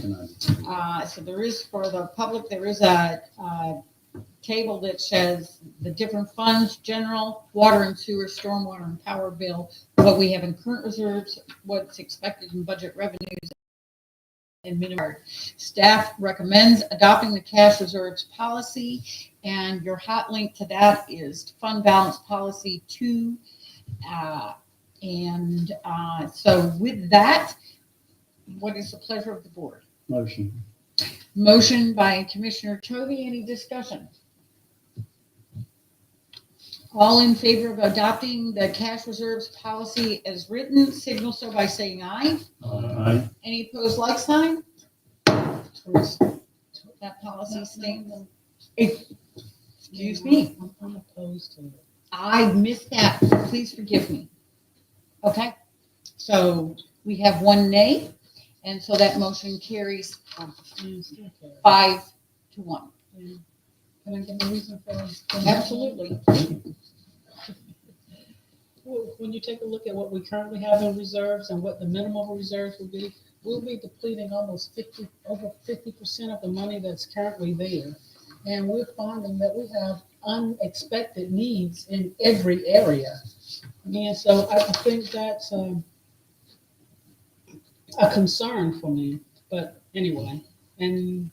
So there is, for the public, there is a table that shows the different funds: general, water and sewer, stormwater and power bill, what we have in current reserves, what's expected in budget revenues, and minimum. Staff recommends adopting the cash reserves policy, and your hot link to that is fund balance policy 2. So with that, what is the pleasure of the board? Motion. Motion by Commissioner Tovey. Any discussion? All in favor of adopting the cash reserves policy as written, signal so by saying aye. Aye. Any opposed, like sign? That policy stands. Excuse me. I'm opposed to it. I missed that. Please forgive me. Okay, so we have 1 nay, and so that motion carries 5-1. Can I get a reason for this? Absolutely. Well, when you take a look at what we currently have in reserves and what the minimum reserves will be, we'll be depleting almost over 50% of the money that's currently there. And we're finding that we have unexpected needs in every area. And so I think that's a concern for me. But anyway, and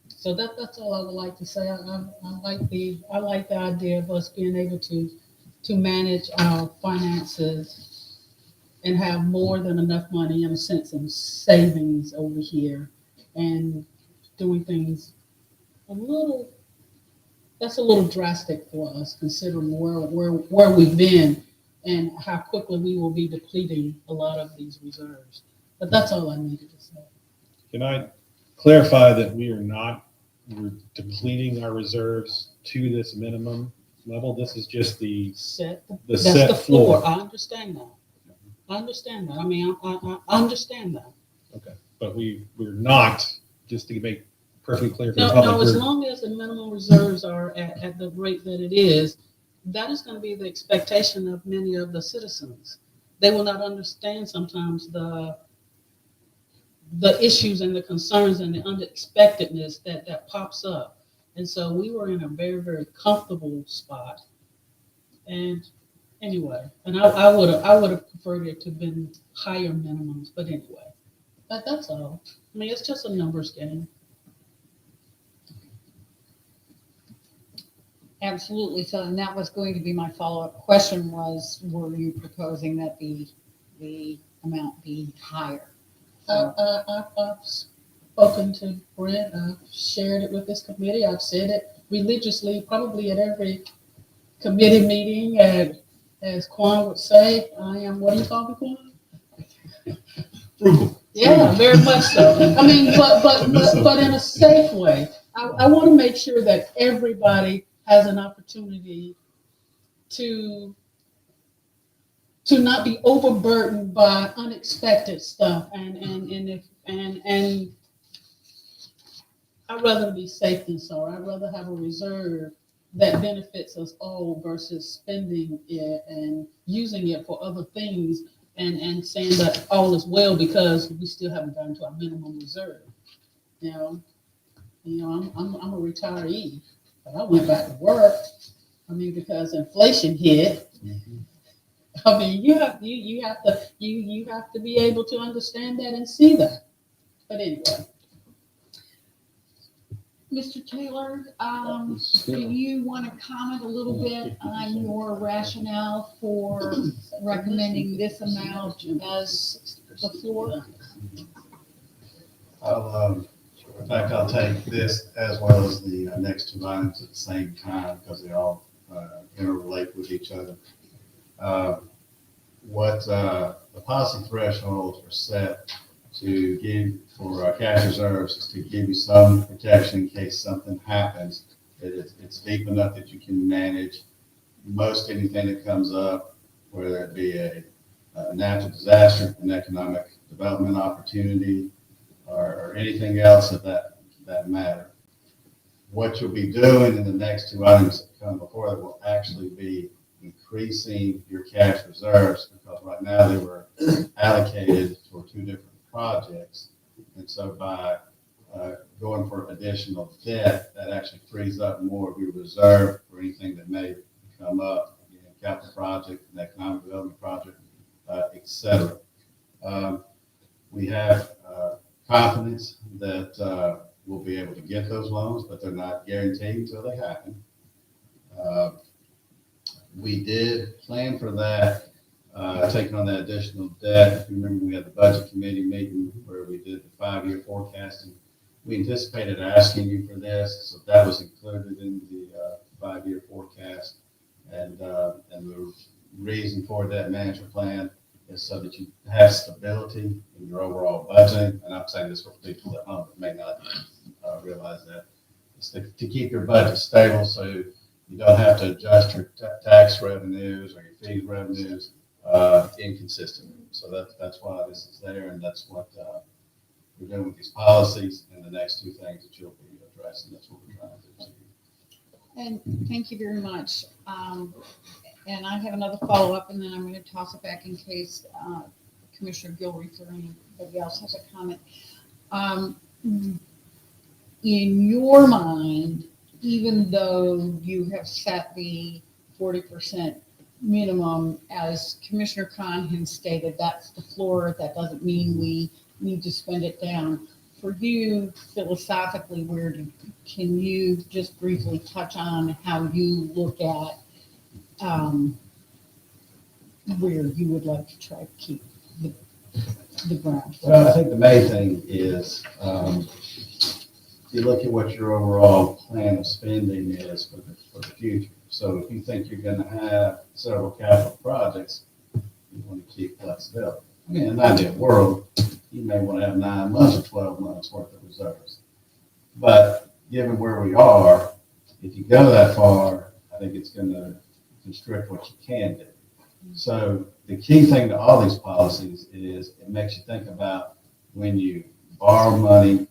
so that's all I would like to say. I like the idea of us being able to manage our finances and have more than enough money in a sense of savings over here and doing things that's a little drastic for us considering where we've been and how quickly we will be depleting a lot of these reserves. But that's all I needed to say. Can I clarify that we're depleting our reserves to this minimum level? This is just the That's set the floor. floor. I understand that. I mean, I understand that. Okay, but we're not, just to make perfectly clear for the No, public. as long as the minimum reserves are at the rate that it is, that is going to be the expectation of many of the citizens. They will not understand sometimes the issues and the concerns and the unexpectedness that pops up. And so we were in a very, very comfortable spot. And anyway, and I would have preferred it to have been higher minimums, but anyway, that's all. I mean, it's just a numbers game. Absolutely. So, and that was going to be my follow-up question was, were you proposing that the amount be higher? I've spoken to Brent. I've shared it with this committee. I've said it religiously, probably at every committee meeting. And as Quan would say, I am, what do you call me, Quan? Frugal. Yeah, very much so. I mean, but in a safe way. I want to make sure that everybody has an opportunity to not be overburdened by unexpected stuff, and I'd rather be safe than sorry. I'd rather have a reserve that benefits us all versus spending it and using it for other things and saying that all is well because we still haven't gotten to our minimum reserve. You know, I'm a retiree, but I went back to work. I mean, because inflation hit. I mean, you have to be able to understand that and see that. But anyway. Mr. Taylor, do you want to comment a little bit on your rationale for recommending this amount as the floor? In fact, I'll take this as well as the next two items at the same time because they all interrelate with each other. The policy thresholds are set to give for cash reserves is to give you some protection in case something happens. It's deep enough that you can manage most anything that comes up, whether it be a natural disaster, an economic development opportunity, or anything else of that matter. What you'll be doing in the next two items that come before that will actually be increasing your cash reserves because right now they were allocated for two different projects. And so by going for additional debt, that actually frees up more of your reserve for anything that may come up, capital project, an economic development project, et cetera. We have confidence that we'll be able to get those loans, but they're not guaranteed until they happen. We did plan for that, taking on that additional debt. If you remember, we had the budget committee meeting where we did the 5-year forecasting. We anticipated asking you for this, so that was included in the 5-year forecast. And the reason for that management plan is so that you have stability in your overall budget. And I'm saying this for people at home that may not realize that. It's to keep your budget stable so you don't have to adjust your tax revenues or your fees revenues inconsistently. So that's why this is there, and that's what we're doing with these policies and the next two things that you'll be addressing. That's what we're trying to do. And thank you very much. And I have another follow-up, and then I'm going to toss it back in case Commissioner Gilreath or anybody else has a comment. In your mind, even though you have set the 40% minimum, as Commissioner Khan has stated, that's the floor. That doesn't mean we need to spend it down. For you, philosophically, can you just briefly touch on how you look at where you would like to try to keep the ground? Well, I think the main thing is, if you look at what your overall plan of spending is for the future. So if you think you're gonna have several capital projects, you want to keep flexibility. I mean, in an ideal world, you may want to have 9 months or 12 months worth of reserves. But given where we are, if you go that far, I think it's gonna constrict what you can do. So the key thing to all these policies is it makes you think about when you borrow money,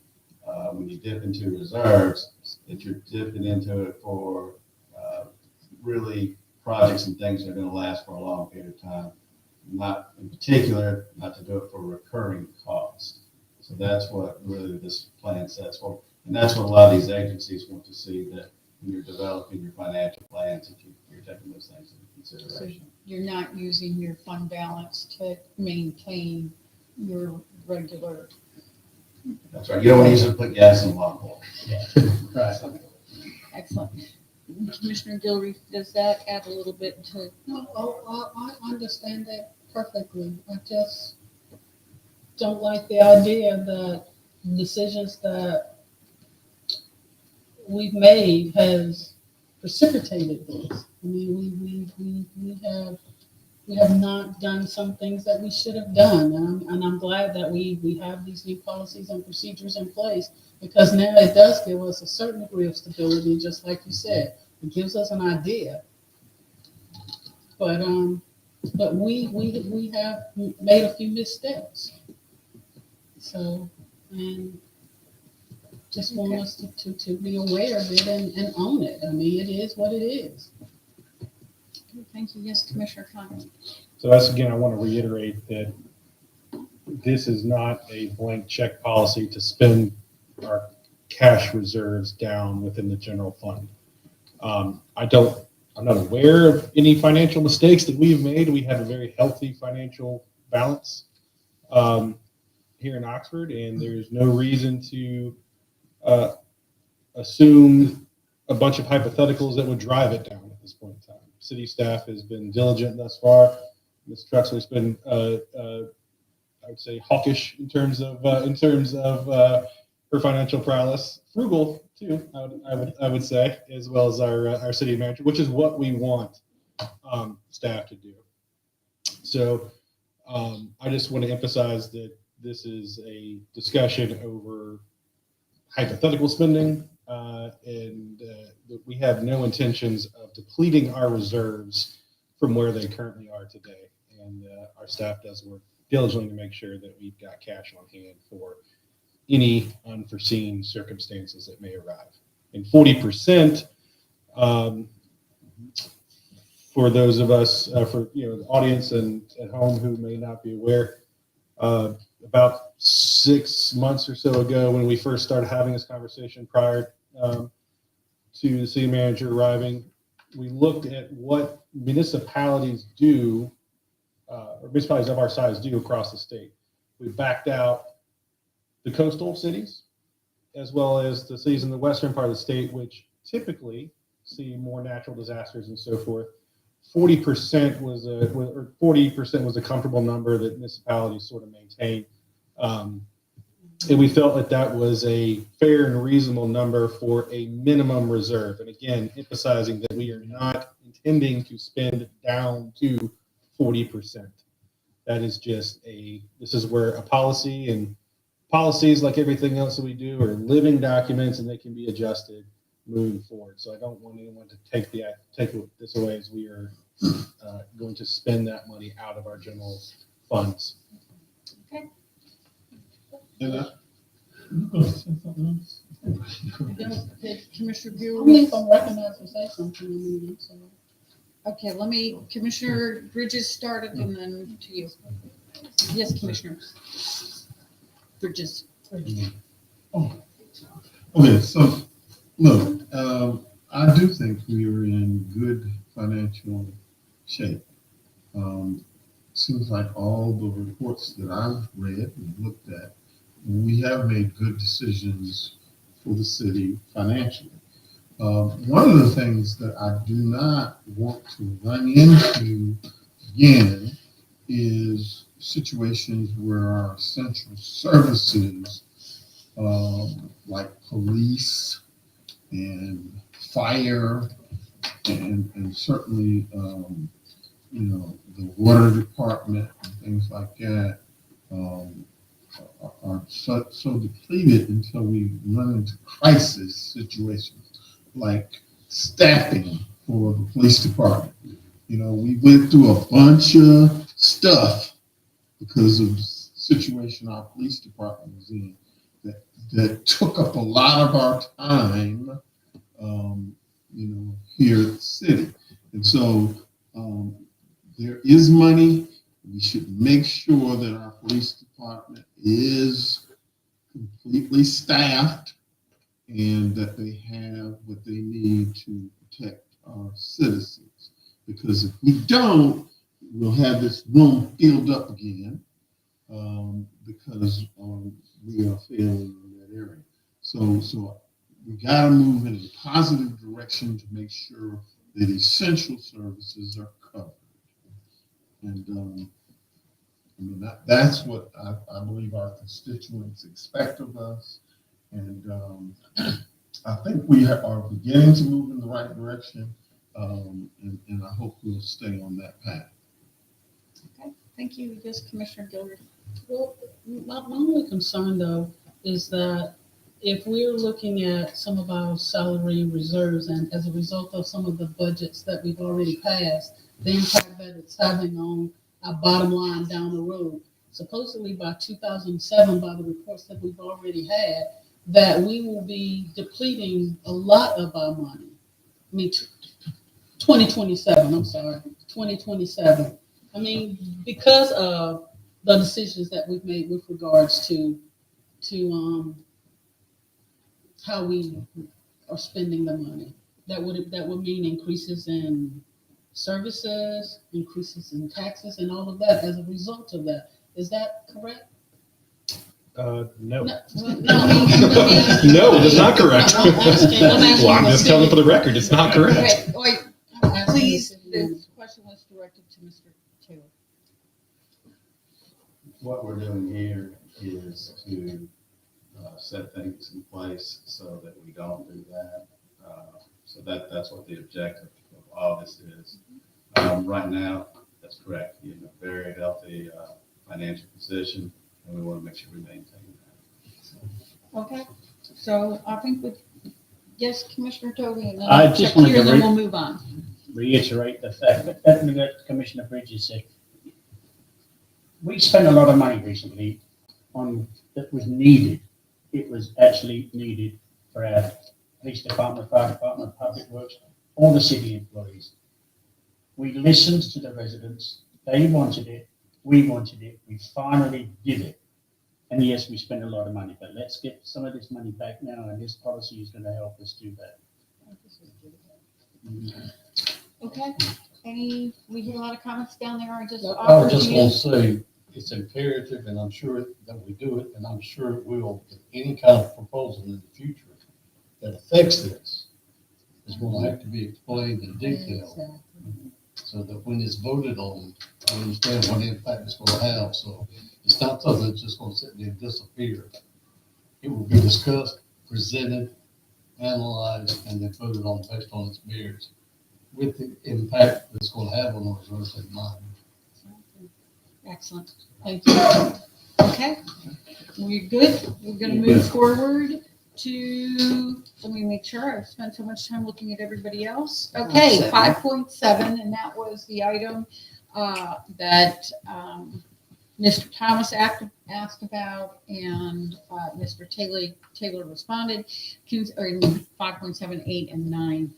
when you dip into reserves, that you're dipping into it for really projects and things that are going to last for a long period of time. Not in particular, not to do it for recurring costs. So that's what really this plan sets for. And that's what a lot of these agencies want to see, that when you're developing your financial plans, that you're taking those things into consideration. So you're not using your fund balance to maintain your regular. That's right. You don't want to use it to put gas in the lawnmower. Right. Excellent. Commissioner Gilreath, does that add a little bit to? No, I understand that perfectly. I just don't like the idea that decisions that we've made has precipitated this. I mean, we have not done some things that we should have done. And I'm glad that we have these new policies and procedures in place, because now it does give us a certain degree of stability, just like you said. It gives us an idea. But we have made a few missteps. So, and just want us to be aware of it and own it. I mean, it is what it is. Thank you. Yes, Commissioner Connors. So that's, again, I want to reiterate that this is not a blank check policy to spend our cash reserves down within the general fund. I'm not aware of any financial mistakes that we've made. We have a very healthy financial balance here in Oxford, and there's no reason to assume a bunch of hypotheticals that would drive it down at this point in time. City staff has been diligent thus far. Ms. Truxler's been, I would say, hawkish in terms of her financial prowess. Frugal too, I would say, as well as our city manager, which is what we want staff to do. So I just want to emphasize that this is a discussion over hypothetical spending, and that we have no intentions of depleting our reserves from where they currently are today. And our staff does work diligently to make sure that we've got cash on hand for any unforeseen circumstances that may arrive. And 40%, for those of us, for the audience and at home who may not be aware, about 6 months or so ago, when we first started having this conversation prior to the city manager arriving, we looked at what municipalities do, or municipalities of our size do across the state. We backed out the coastal cities, as well as the cities in the western part of the state, which typically see more natural disasters and so forth. 40% was a comfortable number that municipalities sort of maintain. And we felt that was a fair and reasonable number for a minimum reserve. And again, emphasizing that we are not intending to spend down to 40%. That is just this is where a policy, and policies, like everything else that we do, are living documents, and they can be adjusted moving forward. So I don't want anyone to take this away as we are going to spend that money out of our general funds. Okay. Commissioner Only Buell. if I'm recognized to say something. So. Okay, Commissioner Bridges started and then to you. Yes, Commissioner Bridges. Okay, so look, I do think we are in good financial shape. Seems like all the reports that I've read and looked at, we have made good decisions for the city financially. One of the things that I do not want to run into again is situations where our essential services, like police and fire, and certainly, the water department and things like that, are so depleted until we run into crisis situations, like staffing for the police department. We went through a bunch of stuff because of the situation our police department was in that took up a lot of our time, here at the city. And so there is money. We should make sure that our police department is completely staffed and that they have what they need to protect our citizens. Because if we don't, we'll have this room filled up again because we are failing in that area. So we got to move in a positive direction to make sure that essential services are covered. And that's what I believe our constituents expect of us. And I think we are beginning to move in the right direction. And I hope we'll stay on that path. Okay, thank you. Yes, Commissioner Gilbert. Well, my only concern though is that if we're looking at some of our salary reserves and as a result of some of the budgets that we've already passed, the impact that it's having on our bottom line down the road, supposedly by 2007, by the reports that we've already had, that we will be depleting a lot of our money. 2027, I'm sorry, 2027. Because of the decisions that we've made with regards to how we are spending the money. That would mean increases in services, increases in taxes, and all of that as a result of that. Is that correct? No. No, No, that's not correct. Well, I'm just telling for the record, it's not correct. Wait, Please. this question was directed to Mr. Taylor. What we're doing here is to set things in place so that we don't do that. So that's what the objective of all this is. Right now, that's correct. You're in a very healthy financial position, and we want to make sure we maintain that. Okay, so I think yes, Commissioner Tovey, and then I I'll just check wanted here, to and then we'll move on. reiterate the fact that Commissioner Bridges said. We spent a lot of money recently on that was needed. It was actually needed for our police department, fire department, public works, all the city employees. We listened to the residents. They wanted it. We wanted it. We finally did it. And yes, we spent a lot of money, but let's get some of this money back now, and this policy is going to help us do that. Okay, we hear a lot of comments down there. I just I offer was just to going you. to say, it's imperative, and I'm sure that we do it, and I'm sure it will, that any kind of proposal in the future that affects this is going to have to be explained in detail, so that when it's voted on, I understand what impact it's going to have. So it's not something that's just going to sit there and disappear. It will be discussed, presented, analyzed, and then voted on based on its merits, with the impact that's going to have on those roads in mind. Excellent. Thank you. Okay, we're good. We're going to move forward to, let me make sure I've spent so much time looking at everybody else. Okay, 5.7, and that was the item that Mr. Thomas asked about, and Mr. Taylor responded, or in 5.78 and 9.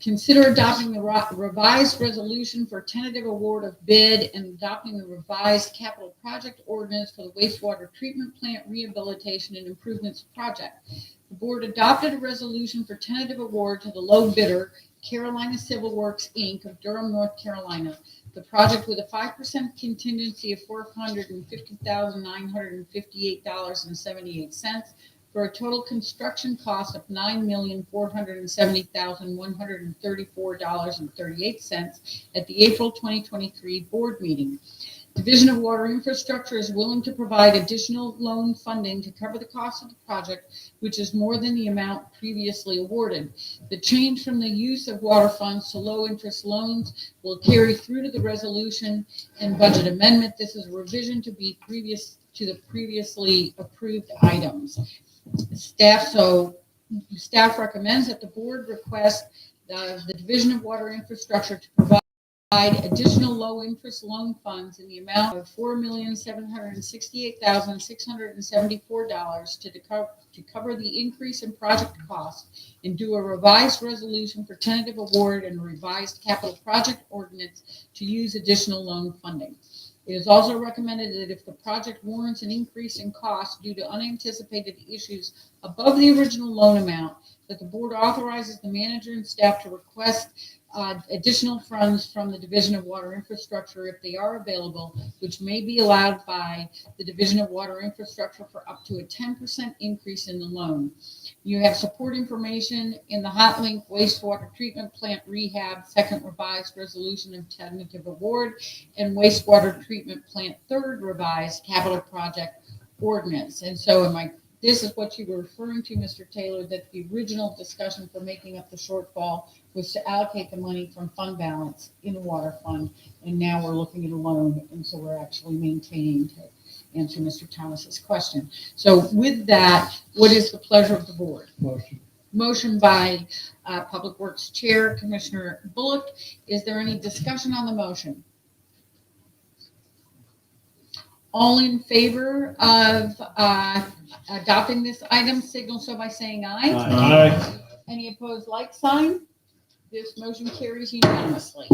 Consider adopting the revised resolution for tentative award of bid and adopting the revised capital project ordinance for the wastewater treatment plant rehabilitation and improvements project. The board adopted a resolution for tentative award to the low bidder, Carolina Civil Works, Inc. of Durham, North Carolina. The project with a 5% contingency of $450,958.78 for a total construction cost of $9,470,134.38 at the April 2023 board meeting. Division of Water Infrastructure is willing to provide additional loan funding to cover the cost of the project, which is more than the amount previously awarded. The change from the use of water funds to low interest loans will carry through to the resolution and budget amendment. This is a revision to the previously approved items. Staff recommends that the board request the Division of Water Infrastructure to provide additional low-interest loan funds in the amount of $4,768,674 to cover the increase in project cost and do a revised resolution for tentative award and a revised capital project ordinance to use additional loan funding. It is also recommended that if the project warrants an increase in cost due to unanticipated issues above the original loan amount, that the board authorizes the manager and staff to request additional funds from the Division of Water Infrastructure if they are available, which may be allowed by the Division of Water Infrastructure for up to a 10% increase in the loan. You have support information in the hot link wastewater treatment plant rehab second revised resolution of tentative award and wastewater treatment plant third revised capital project ordinance. And so this is what you were referring to, Mr. Taylor, that the original discussion for making up the shortfall was to allocate the money from fund balance in the water fund, and now we're looking at a loan, and so we're actually maintaining to answer Mr. Thomas's question. So with that, what is the pleasure of the board? Motion by Public Works Chair, Commissioner Bullock. Is there any discussion on the motion? All in favor of adopting this item, signal so by saying aye. Aye. Any opposed, like sign? This motion carries unanimously.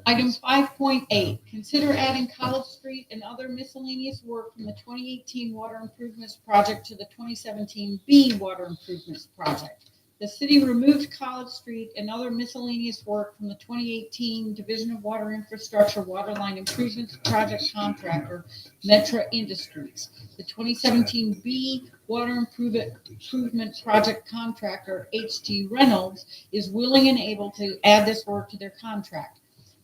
Item 5.8, consider adding College Street and other miscellaneous work from the 2018 Water Improvements Project to the 2017 B Water Improvements Project. The city removed College Street and other miscellaneous work from the 2018 Division of Water Infrastructure Waterline Improvements Project contractor, Metra Industries. The 2017 B Water Improvement Project contractor, H.G. Reynolds, is willing and able to add this work to their contract.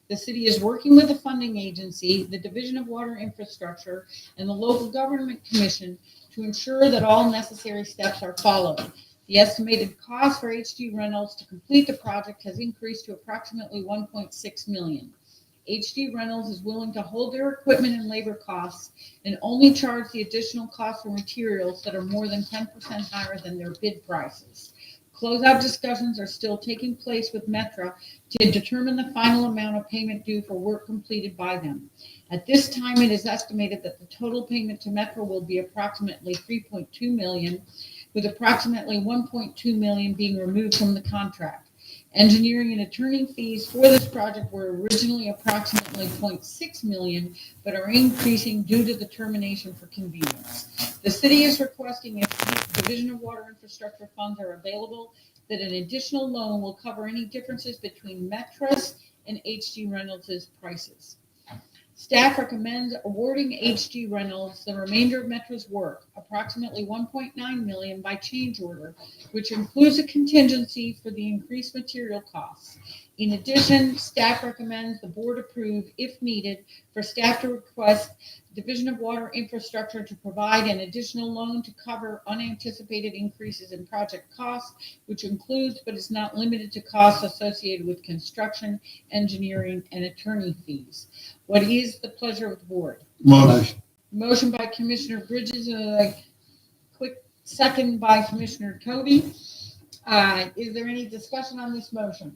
The city is working with the funding agency, the Division of Water Infrastructure, and the local government commission to ensure that all necessary steps are followed. The estimated cost for H.G. Reynolds to complete the project has increased to approximately $1.6 million. H.G. Reynolds is willing to hold their equipment and labor costs and only charge the additional cost for materials that are more than 10% higher than their bid prices. Closeout discussions are still taking place with Metra to determine the final amount of payment due for work completed by them. At this time, it is estimated that the total payment to Metra will be approximately $3.2 million, with approximately $1.2 million being removed from the contract. Engineering and attorney fees for this project were originally approximately $0.6 million, but are increasing due to the termination for convenience. The city is requesting, if the Division of Water Infrastructure funds are available, that an additional loan will cover any differences between Metra's and H.G. Reynolds' prices. Staff recommends awarding H.G. Reynolds the remainder of Metra's work, approximately $1.9 million by change order, which includes a contingency for the increased material costs. In addition, staff recommends the board approve, if needed, for staff to request Division of Water Infrastructure to provide an additional loan to cover unanticipated increases in project costs, which includes but is not limited to costs associated with construction, engineering, and attorney fees. What is the pleasure of the board? Motion. Motion by Commissioner Bridges, a quick second by Commissioner Cody. Is there any discussion on this motion?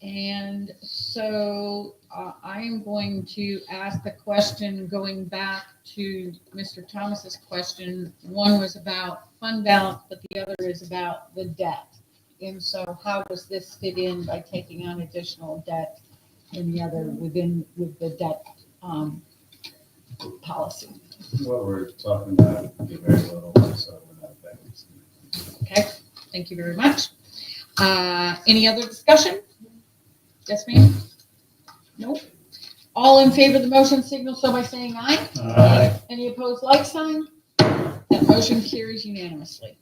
And so I am going to ask the question going back to Mr. Thomas's question. One was about fund balance, but the other is about the debt. And so how does this fit in by taking on additional debt and the other with the debt policy? What we're talking about would be very little, so we're not affecting. Okay, thank you very much. Any other discussion? Yes, ma'am? Nope. All in favor of the motion signal so by saying aye. Aye. Any opposed, like sign? That motion carries unanimously.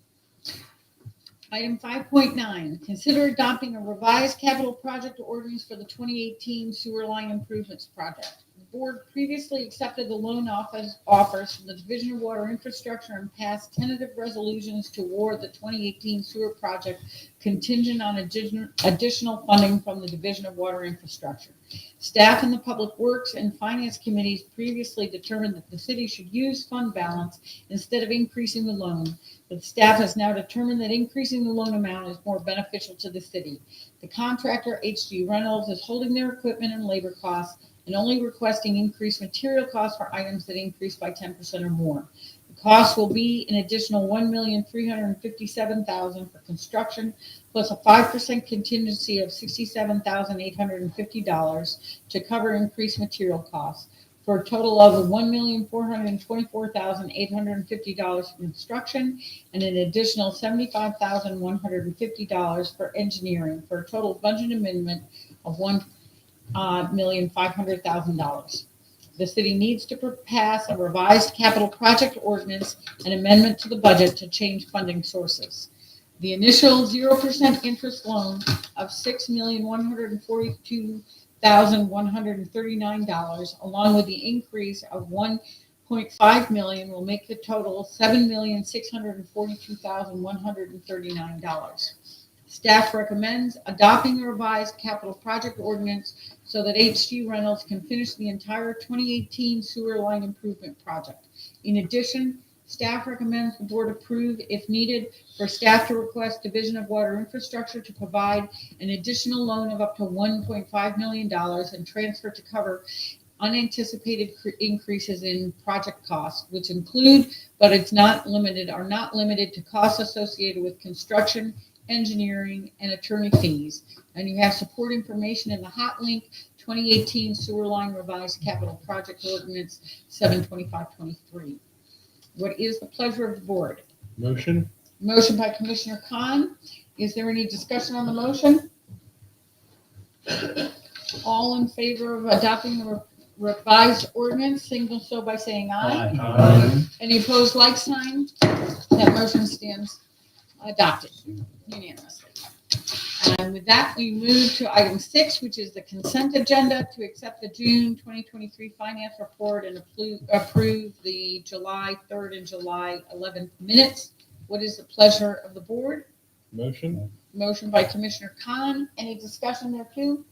Item 5.9, consider adopting a revised capital project ordinance for the 2018 sewer line improvements project. The board previously accepted the loan offers from the Division of Water Infrastructure and passed tentative resolutions to award the 2018 sewer project contingent on additional funding from the Division of Water Infrastructure. Staff in the Public Works and Finance Committees previously determined that the city should use fund balance instead of increasing the loan, but staff has now determined that increasing the loan amount is more beneficial to the city. The contractor, HG Reynolds, is holding their equipment and labor costs and only requesting increased material costs for items that increase by 10% or more. The cost will be an additional $1,357,000 for construction, plus a 5% contingency of $67,850 to cover increased material costs, for a total of $1,424,850 for construction and an additional $75,150 for engineering, for a total budget amendment of $1,500,000. The city needs to pass a revised capital project ordinance and amendment to the budget to change funding sources. The initial 0% interest loan of $6,142,139, along with the increase of $1.5 million, will make the total $7,642,139. Staff recommends adopting the revised capital project ordinance so that HG Reynolds can finish the entire 2018 sewer line improvement project. In addition, staff recommends the board approve, if needed, for staff to request Division of Water Infrastructure to provide an additional loan of up to $1.5 million and transfer to cover unanticipated increases in project costs, which include, but are not limited to costs associated with construction, engineering, and attorney fees. And you have support information in the hot link 2018 sewer line revised capital project ordinance 72523. What is the pleasure of the board? Motion. Motion by Commissioner Khan. Is there any discussion on the motion? All in favor of adopting the revised ordinance, signal so by saying aye. Aye. Any opposed, like sign? That motion stands adopted unanimously. And with that, we move to item 6, which is the consent agenda to accept the June 2023 finance report and approve the July 3rd and July 11th minutes. What is the pleasure of the board? Motion. Motion by Commissioner Khan. Any discussion there too?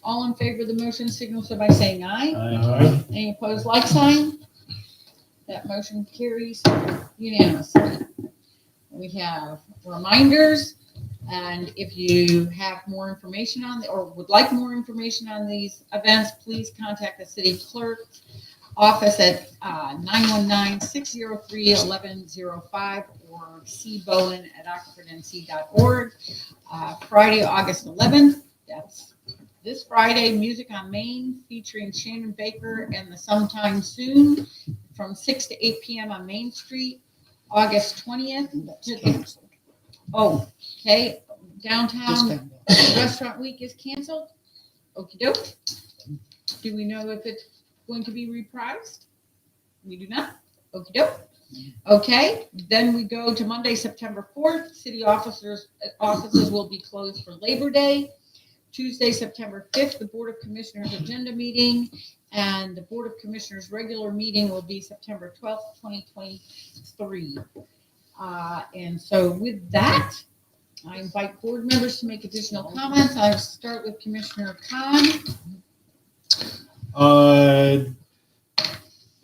All in favor of the motion signal so by saying aye. Aye. Any opposed, like sign? That motion carries unanimously. We have reminders, and if you have more information on or would like more information on these events, please contact the city clerk's office at 919-603-1105 or cbowen@oxfordnc.org. Friday, August 11th, that's this Friday, Music on Main featuring Shannon Baker and the Sometime Soon from 6 to 8 p.m. on Main Street. August 20th. Oh, okay. Downtown Restaurant Week is canceled. Okie doke. Do we know if it's going to be reprised? We do not. Okie doke. Okay. Then we go to Monday, September 4th. City offices will be closed for Labor Day. Tuesday, September 5th, the Board of Commissioners agenda meeting, and the Board of Commissioners regular meeting will be September 12th, 2023. And so with that, I invite board members to make additional comments. I'll start with Commissioner Khan.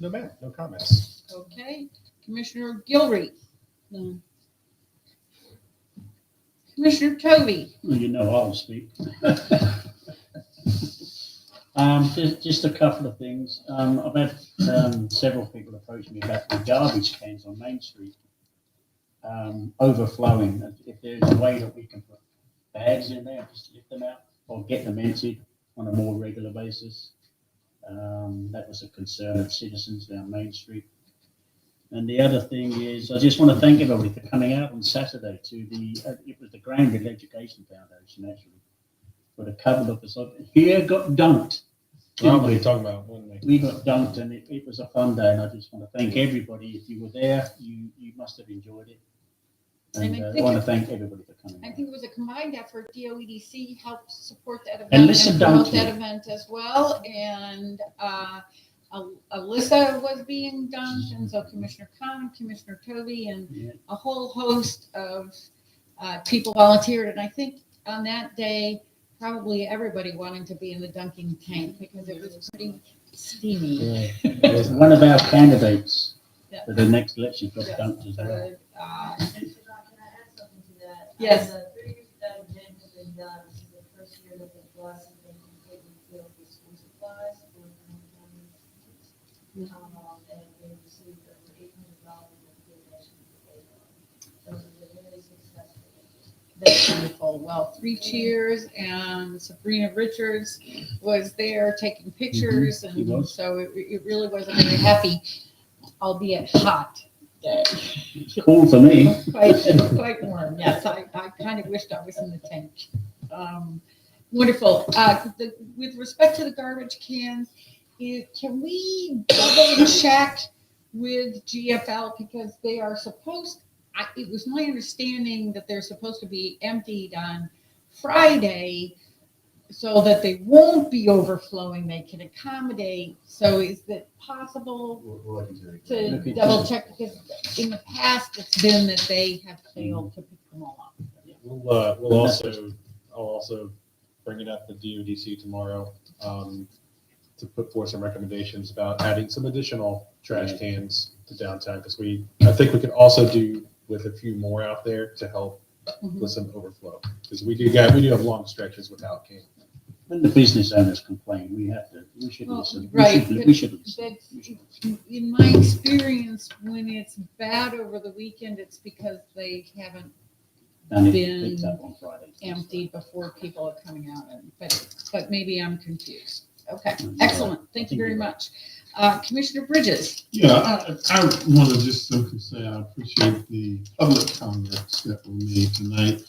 No, ma'am. No comments. Okay. Commissioner Gilreath. No. Commissioner Tovey. Well, you know I'll speak. Just a couple of things. I've had several people approach me about the garbage cans on Main Street overflowing. If there's a way that we can put bags in there, just lift them out or get them emptied on a more regular basis. That was a concern of citizens down Main Street. And the other thing is, I just want to thank everybody for coming out on Saturday to it was the Granville Education Foundation, actually. But a couple of us here got dunked. Well, what are you talking about? We got dunked, and it was a fun day, and I just want to thank everybody. If you were there, you must have enjoyed it. And I want to thank everybody for coming. I think it was a combined effort. DOEDC helped support that event And Alyssa promote dunked that it. event as well. And Alyssa was being dunked, and so Commissioner Khan, Commissioner Tovey, and a whole host of people volunteered. And I think on that day, probably everybody wanted to be in the dunking tank because it was pretty steamy. Yeah. One of our candidates Yeah. for the next election got dunked as well. Can I add something to that? Yes. The 3 years that event has been done, this is the first year that they've blessed and been completely filled with school supplies for and they received over $800 in donations for payroll. So it was a very successful. That's wonderful. Well, 3 cheers, and Sabrina Richards was there taking pictures, She and was. so it really was a very happy, albeit hot day. It's cool for me. Quite warm. Yes, I kind of wished I was in the tank. Wonderful. With respect to the garbage cans, can we double check with GFL because they are supposed. It was my understanding that they're supposed to be emptied on Friday so that they won't be overflowing. They can accommodate. So is it possible to double check? Because in the past, it's been that they have failed to pick them all up. I'll also bring it up to DODC tomorrow to put forth some recommendations about adding some additional trash cans to downtown because I think we could also do with a few more out there to help with some overflow because we do have long stretches without cans. When the business owners complain, we should listen. Right. We should listen. In my experience, when it's bad over the weekend, it's because they haven't And it been picked up on Friday. emptied before people are coming out. But maybe I'm confused. Okay, excellent. Thank you very much. Commissioner Bridges. Yeah, I want to just simply say I appreciate the public comments that were made tonight.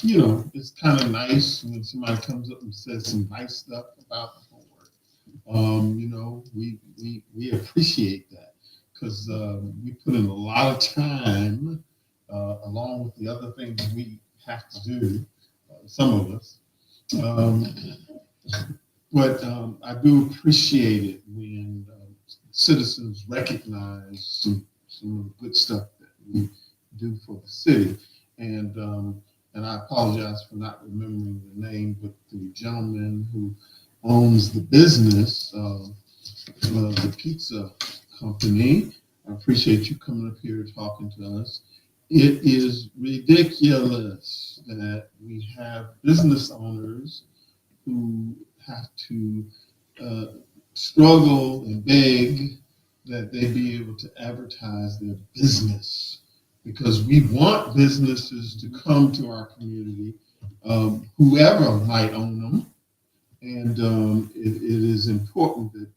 It's kind of nice when somebody comes up and says some nice stuff about the homework. We appreciate that because we put in a lot of time along with the other things we have to do, some of us. But I do appreciate it when citizens recognize some of the good stuff that we do for the city. And I apologize for not remembering the name, but the gentleman who owns the business, the pizza company, I appreciate you coming up here talking to us. It is ridiculous that we have business owners who have to struggle and beg that they be able to advertise their business because we want businesses to come to our community, whoever might own them. And it is important that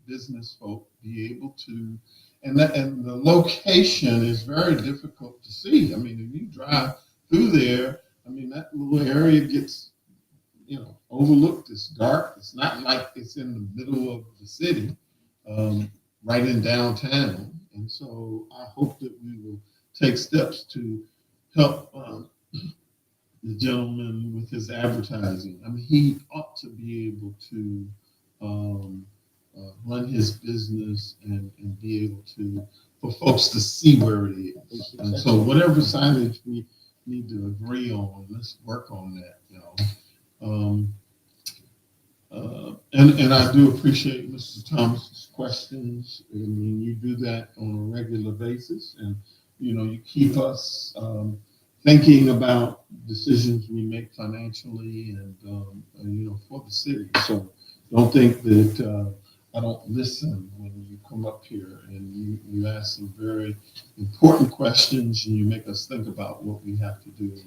business folk be able to, and the location is very difficult to see. I mean, if you drive through there, I mean, that little area gets overlooked. It's dark. It's not like it's in the middle of the city, right in downtown. And so I hope that we will take steps to help the gentleman with his advertising. I mean, he ought to be able to run his business and be able to, for folks to see where it is. And so whatever signage we need to agree on, let's work on that, And I do appreciate Mr. Thomas's questions. I mean, you do that on a regular basis, and you keep us thinking about decisions we make financially and, for the city. So don't think that I don't listen when you come up here and you ask some very important questions and you make us think about what we have to do.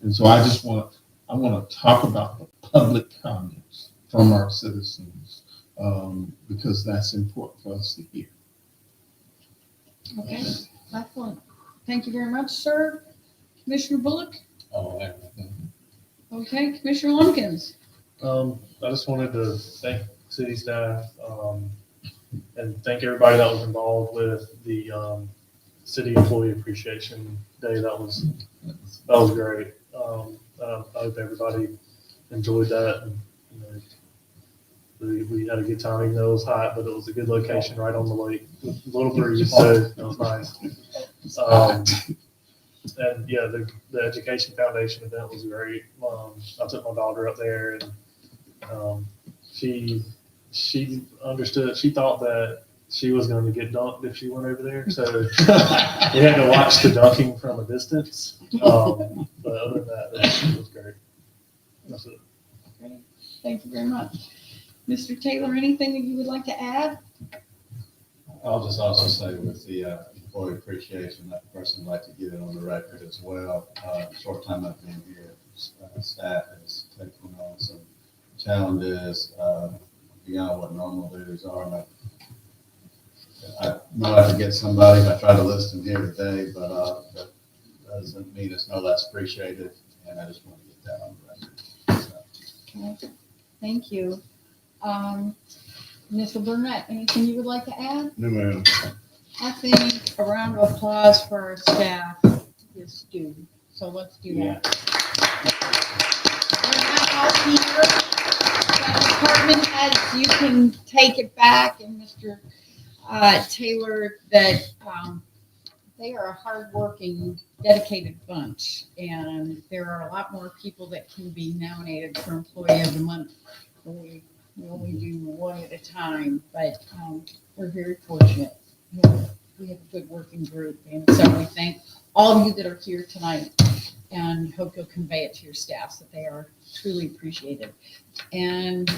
And so I want to talk about the public comments from our citizens because that's important for us to hear. Okay, excellent. Thank you very much, sir. Commissioner Bullock? Oh, everything. Okay, Commissioner Lumpkins? I just wanted to thank city staff, and thank everybody that was involved with the, City Employee Appreciation Day. That was great. I hope everybody enjoyed that. And, we had a good time, even though it was hot, but it was a good location right on the lake, a little breeze, so it was nice. And yeah, the Education Foundation event was great. I took my daughter up there, and she understood. She thought that she was going to get dunked if she went over there, so we had to watch the dunking from a distance. But other than that, it was great. That's it. Great. Thank you very much. Mr. Taylor, anything that you would like to add? I'll just also say with the employee appreciation, that person would like to get it on the record as well. Short time I've been here, staff has taken on some challenges beyond what normal duties are. And I know I forget somebody if I try to list them here today, but that doesn't mean it's no less appreciated. And I just want to get that on the record. So. Okay. Thank you. Mr. Burnett, anything you would like to add? No, ma'am. I think a round of applause for our staff is due. So let's do that. We're now out here. Department heads, you can take it back, and Mr. Taylor, that they are a hardworking, dedicated bunch, and there are a lot more people that can be nominated for Employee of the Month. We only do one at a time, but we're very fortunate. We have a good working group, and so we thank all of you that are here tonight, and hope you'll convey it to your staffs that they are truly appreciated. And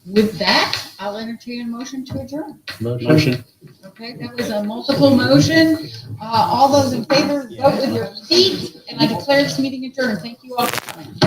with that, I'll entertain a motion to adjourn. Motion. Okay, that was a multiple motion. All those in favor, vote with your feet, and I declare this meeting adjourned. Thank you all for coming.